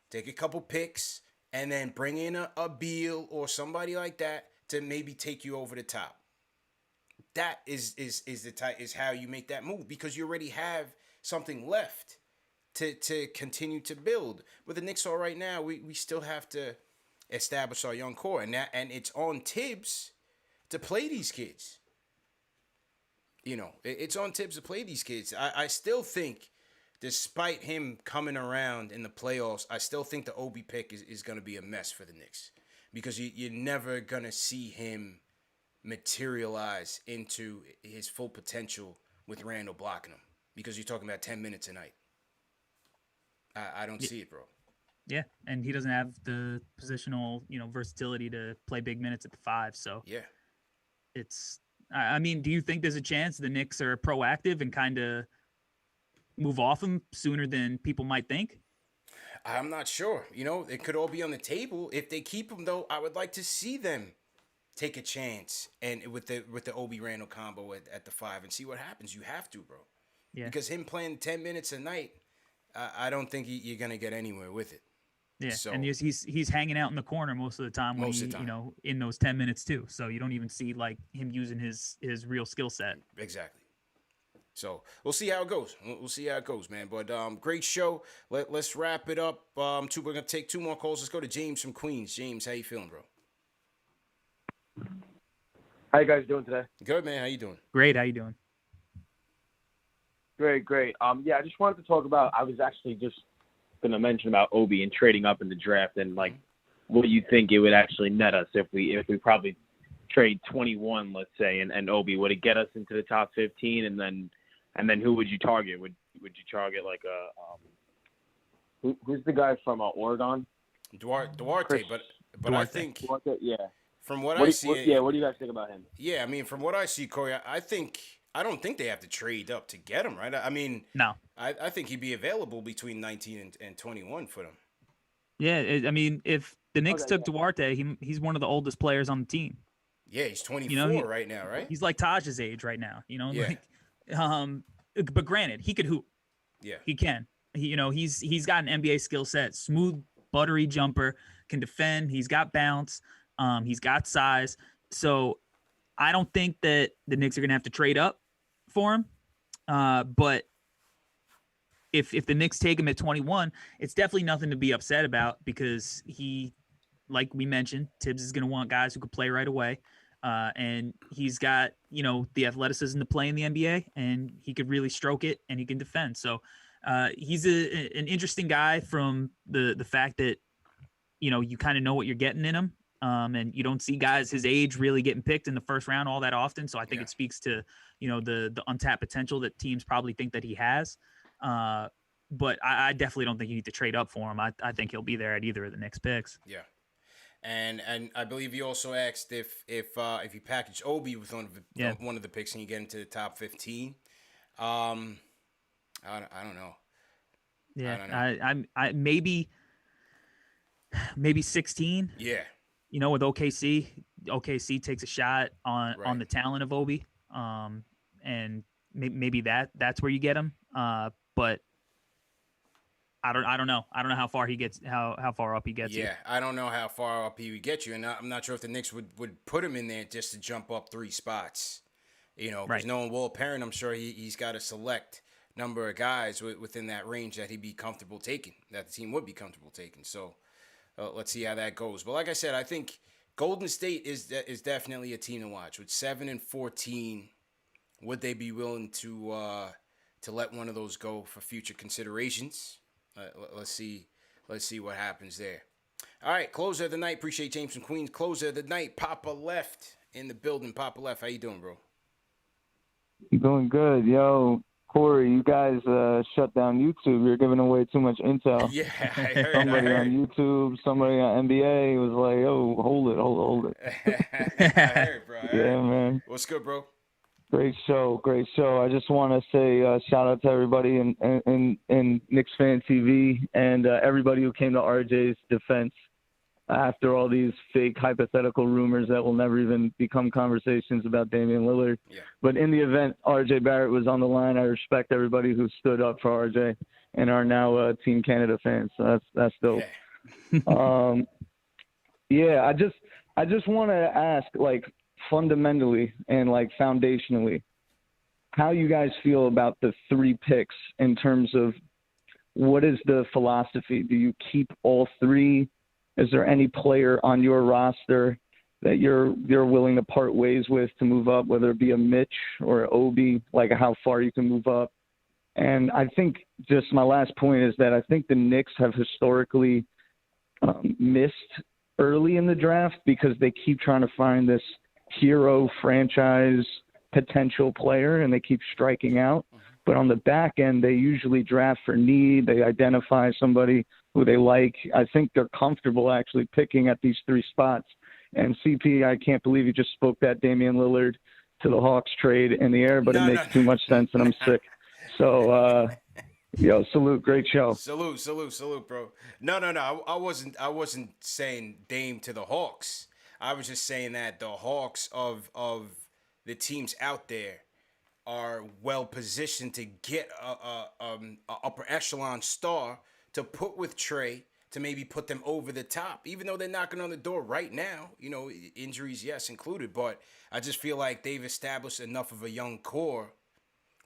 take a couple picks, and then bring in a Beal or somebody like that to maybe take you over the top. That is how you make that move, because you already have something left to continue to build. With the Knicks all right now, we still have to establish our young core, and it's on Tibbs to play these kids. It's on Tibbs to play these kids. I still think, despite him coming around in the playoffs, I still think the Obi pick is going to be a mess for the Knicks, because you're never going to see him materialize into his full potential with Randall blocking him, because you're talking about 10 minutes a night. I don't see it, bro. Yeah, and he doesn't have the positional, versatility to play big minutes at the 5. So yeah, it's. I mean, do you think there's a chance the Knicks are proactive and kind of move off him sooner than people might think? I'm not sure. It could all be on the table. If they keep him, though, I would like to see them take a chance and with the Obi Randall combo at the 5 and see what happens. You have to, bro. Yeah. Because him playing 10 minutes a night, I don't think you're gonna get anywhere with it. Yeah, so, and he's hanging out in the corner most of the time when in those 10 minutes too. So you don't even see like him using his real skill set. Exactly. So we'll see how it goes. We'll see how it goes, man. But great show. Let's wrap it up. We're gonna take 2 more calls. Let's go to James from Queens. James, how you feeling, bro? How you guys doing today? Good, man. How you doing? Great. How you doing? Great. Yeah, I just wanted to talk about. I was actually just going to mention about Obi and trading up in the draft, and like, what you think it would actually net us if we probably trade 21, let's say, and Obi, would it get us into the top 15, and then who would you target? Would you target like who's the guy from Oregon? Duarte, but Duarte. I think Duarte, yeah. From what I see, what do you guys think about him? Yeah, I mean, from what I see, Corey, I don't think they have to trade up to get him, right? I mean, no. I think he'd be available between 19 and 21 for them. Yeah, I mean, if the Knicks took Duarte, he's one of the oldest players on the team. Yeah, he's 24 right now, right? He's like Taj's age right now, Yeah. But granted, he could hoop. Yeah. He can. He's got an NBA skill set, smooth, buttery jumper, can defend. He's got bounce. He's got size. So I don't think that the Knicks are going to have to trade up for him. But if the Knicks take him at 21, it's definitely nothing to be upset about, because he, like we mentioned, Tibbs is going to want guys who can play right away. And he's got, the athleticism to play in the NBA, and he could really stroke it, and he can defend. So he's an interesting guy from the fact that, you kind of know what you're getting in him. And you don't see guys his age really getting picked in the first round all that often. So I think it speaks to, the untapped potential that teams probably think that he has. But I definitely don't think you need to trade up for him. I think he'll be there at either of the Knicks picks. Yeah. And I believe you also asked if you package Obi with one of the picks and you get into the top 15. I don't know. Yeah. I don't know. I maybe 16. Yeah. With OKC takes a shot on the talent of Obi. And maybe that's where you get him. But I don't know. I don't know how far he gets, how far up he gets. Yeah, I don't know how far up he would get you, and I'm not sure if the Knicks would put him in there just to jump up 3 spots. Because knowing Will Perrin, I'm sure he's got a select number of guys within that range that he'd be comfortable taking, that the team would be comfortable taking. So let's see how that goes. But like I said, I think Golden State is definitely a team to watch. With 7-14, would they be willing to let one of those go for future considerations? Let's see what happens there. All right, closer of the night. Appreciate James from Queens. Closer of the night, Papa Left in the building. Papa Left, how you doing, bro? Doing good, yo. Corey, you guys shut down YouTube. You're giving away too much intel. Yeah, I heard. Somebody on YouTube, somebody on NBA was like, "Yo, hold it." I heard, bro. I heard. Yeah, man. What's good, bro? Great show. I just want to say shout out to everybody in Knicks Fan TV and everybody who came to RJ's defense after all these fake hypothetical rumors that will never even become conversations about Damian Lillard. Yeah. But in the event RJ Barrett was on the line, I respect everybody who stood up for RJ and are now Team Canada fans. So that's dope. Yeah. I just want to ask, like, fundamentally and like foundationally, how you guys feel about the 3 picks in terms of what is the philosophy? Do you keep all 3? Is there any player on your roster that you're willing to part ways with to move up, whether it be a Mitch or an Obi, like how far you can move up? And I think just my last point is that I think the Knicks have historically missed early in the draft because they keep trying to find this hero franchise potential player and they keep striking out. But on the back end, they usually draft for need. They identify somebody who they like. I think they're comfortable actually picking at these 3 spots. And CP, I can't believe you just spoke that Damian Lillard to the Hawks trade in the air, but it makes too much sense and I'm sick. So, yo, salute. Great show. Salute, bro. No. I wasn't saying Dame to the Hawks. I was just saying that the Hawks of the teams out there are well positioned to get a upper echelon star to put with Trey to maybe put them over the top, even though they're knocking on the door right now. You know, injuries, yes, included, but I just feel like they've established enough of a young core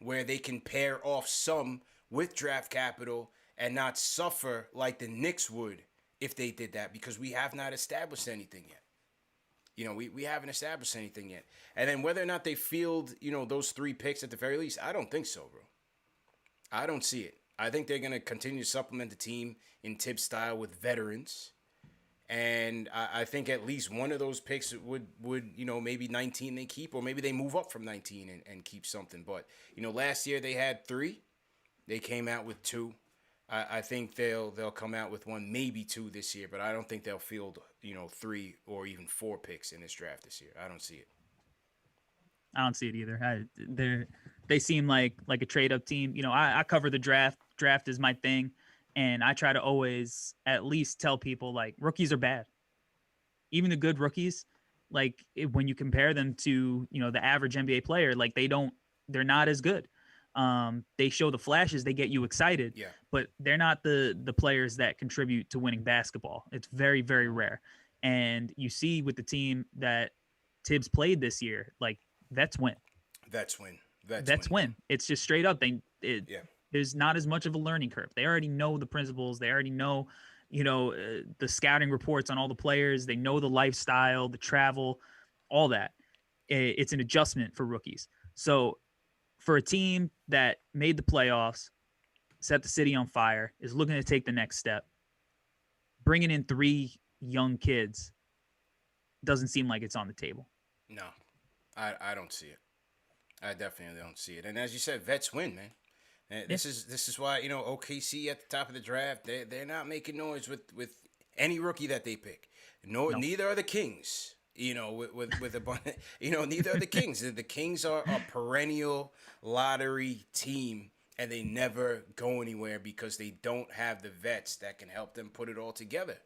where they can pair off some with draft capital and not suffer like the Knicks would if they did that, because we have not established anything yet. You know, we haven't established anything yet. And then whether or not they field, you know, those 3 picks at the very least, I don't think so, bro. I don't see it. I think they're going to continue to supplement the team in Tibbs style with veterans. And I think at least one of those picks would you know, maybe 19 they keep, or maybe they move up from 19 and keep something. But, you know, last year they had 3. They came out with 2. I think they'll come out with 1, maybe 2 this year, but I don't think they'll field, you know, 3 or even 4 picks in this draft this year. I don't see it. I don't see it either. They seem like a trade up team. You know, I cover the draft. Draft is my thing, and I try to always at least tell people, like, rookies are bad. Even the good rookies, like, when you compare them to, you know, the average NBA player, like, they're not as good. They show the flashes, they get you excited, but they're not the players that contribute to winning basketball. It's very, very rare. And you see with the team that Tibbs played this year, like, vets win. Vets win. It's just straight up. There's not as much of a learning curve. They already know the principles. They already know, you know, the scouting reports on all the players. They know the lifestyle, the travel, all that. It's an adjustment for rookies. So for a team that made the playoffs, set the city on fire, is looking to take the next step, bringing in 3 young kids doesn't seem like it's on the table. No, I don't see it. I definitely don't see it. And as you said, vets win, man. And this is why, you know, OKC at the top of the draft, they're not making noise with any rookie that they pick. Neither are the Kings. You know, with a bunch, you know, neither are the Kings. The Kings are a perennial lottery team, and they never go anywhere because they don't have the vets that can help them put it all together.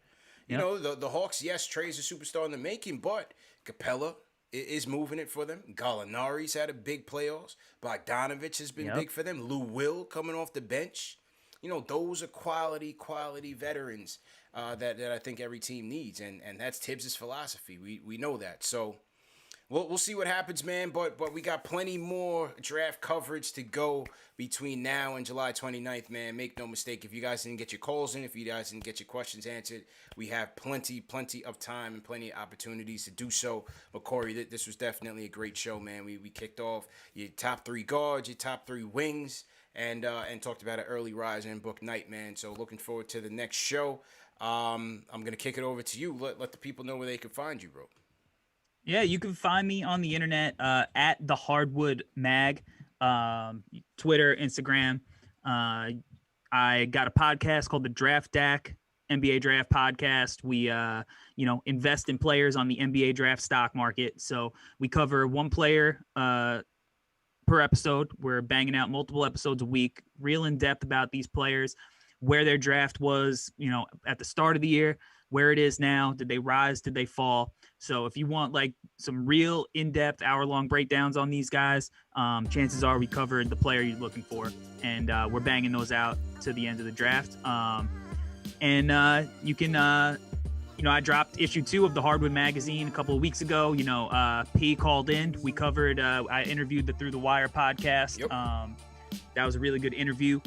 You know, the Hawks, yes, Trey's a superstar in the making, but Capella is moving it for them. Gallinari's had a big playoffs. Bogdanovich has been big for them. Lou Will coming off the bench. You know, those are quality veterans that I think every team needs, and that's Tibbs' philosophy. We know that. So we'll see what happens, man. But we got plenty more draft coverage to go between now and July 29th, man. Make no mistake, if you guys didn't get your calls in, if you guys didn't get your questions answered, we have plenty of time and plenty of opportunities to do so. But Corey, this was definitely a great show, man. We kicked off your top 3 guards, your top 3 wings, and talked about an early rise in book night, man. So looking forward to the next show. I'm gonna kick it over to you. Let the people know where they can find you, bro. Yeah, you can find me on the internet at the Hardwood Mag, Twitter, Instagram. I got a podcast called the Draft Deck NBA Draft Podcast. We invest in players on the NBA draft stock market. So we cover one player per episode. We're banging out multiple episodes a week, real in depth about these players, where their draft was, at the start of the year, where it is now. Did they rise? Did they fall? So if you want like some real in-depth hour-long breakdowns on these guys, chances are we covered the player you're looking for, and we're banging those out to the end of the draft. You can, I dropped issue 2 of the Hardwood magazine a couple of weeks ago. P called in. We covered, I interviewed the Through the Wire podcast. Yep. That was a really good interview.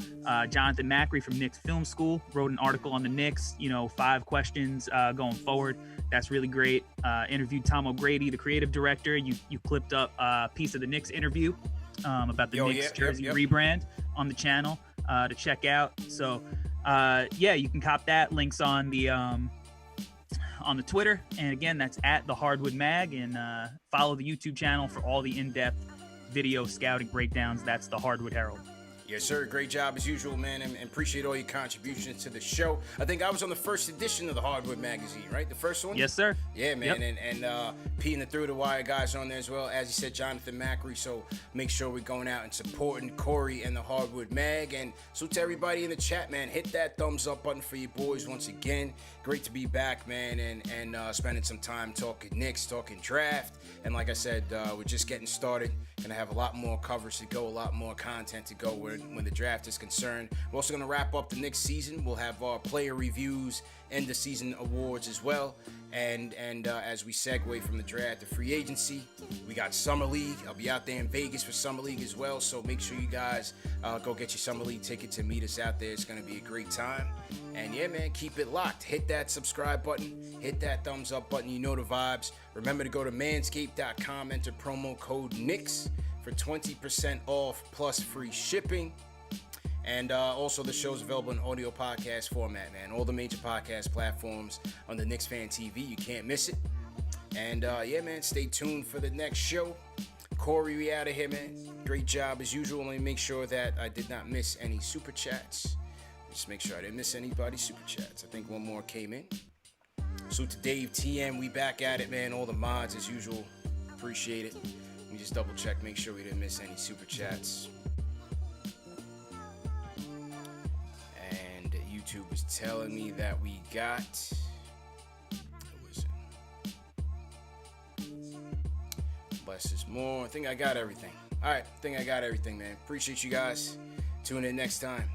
Jonathan Macri from Knicks Film School wrote an article on the Knicks, 5 questions going forward. That's really great. Interviewed Tom O'Grady, the creative director. You clipped up a piece of the Knicks interview about the Knicks jersey rebrand on the channel to check out. So, you can cop that. Links on the Twitter. And again, that's at the Hardwood Mag. And follow the YouTube channel for all the in-depth video scouting breakdowns. That's the Hardwood Herald. Yes, sir. Great job as usual, man, and appreciate all your contributions to the show. I think I was on the first edition of the Hardwood magazine, right? The first one? Yes, sir. Yeah, man. Yep. And P and the Through the Wire guys on there as well. As you said, Jonathan Macri. So make sure we're going out and supporting Corey and the Hardwood Mag. And so to everybody in the chat, man, hit that thumbs up button for you boys once again. Great to be back, man, and spending some time talking Knicks, talking draft. And like I said, we're just getting started. Gonna have a lot more coverage to go, a lot more content to go when the draft is concerned. We're also gonna wrap up the Knicks season. We'll have our player reviews, end of season awards as well. And as we segue from the draft to free agency, we got Summer League. I'll be out there in Vegas for Summer League as well. So make sure you guys go get your Summer League tickets and meet us out there. It's gonna be a great time. And yeah, man, keep it locked. Hit that subscribe button. Hit that thumbs up button. You know the vibes. Remember to go to manscaped.com, enter promo code Knicks for 20% off plus free shipping. And also the show's available in audio podcast format, man. All the major podcast platforms on the KnicksFanTV. You can't miss it. And man, stay tuned for the next show. Corey, we out of here, man. Great job as usual. Let me make sure that I did not miss any super chats. Just make sure I didn't miss anybody's super chats. I think one more came in. So to Dave TM, we back at it, man. All the mods as usual. Appreciate it. Let me just double check, make sure we didn't miss any super chats. And YouTube is telling me that we got. What was it? Less is more. I think I got everything. All right, I think I got everything, man. Appreciate you guys. Tune in next time.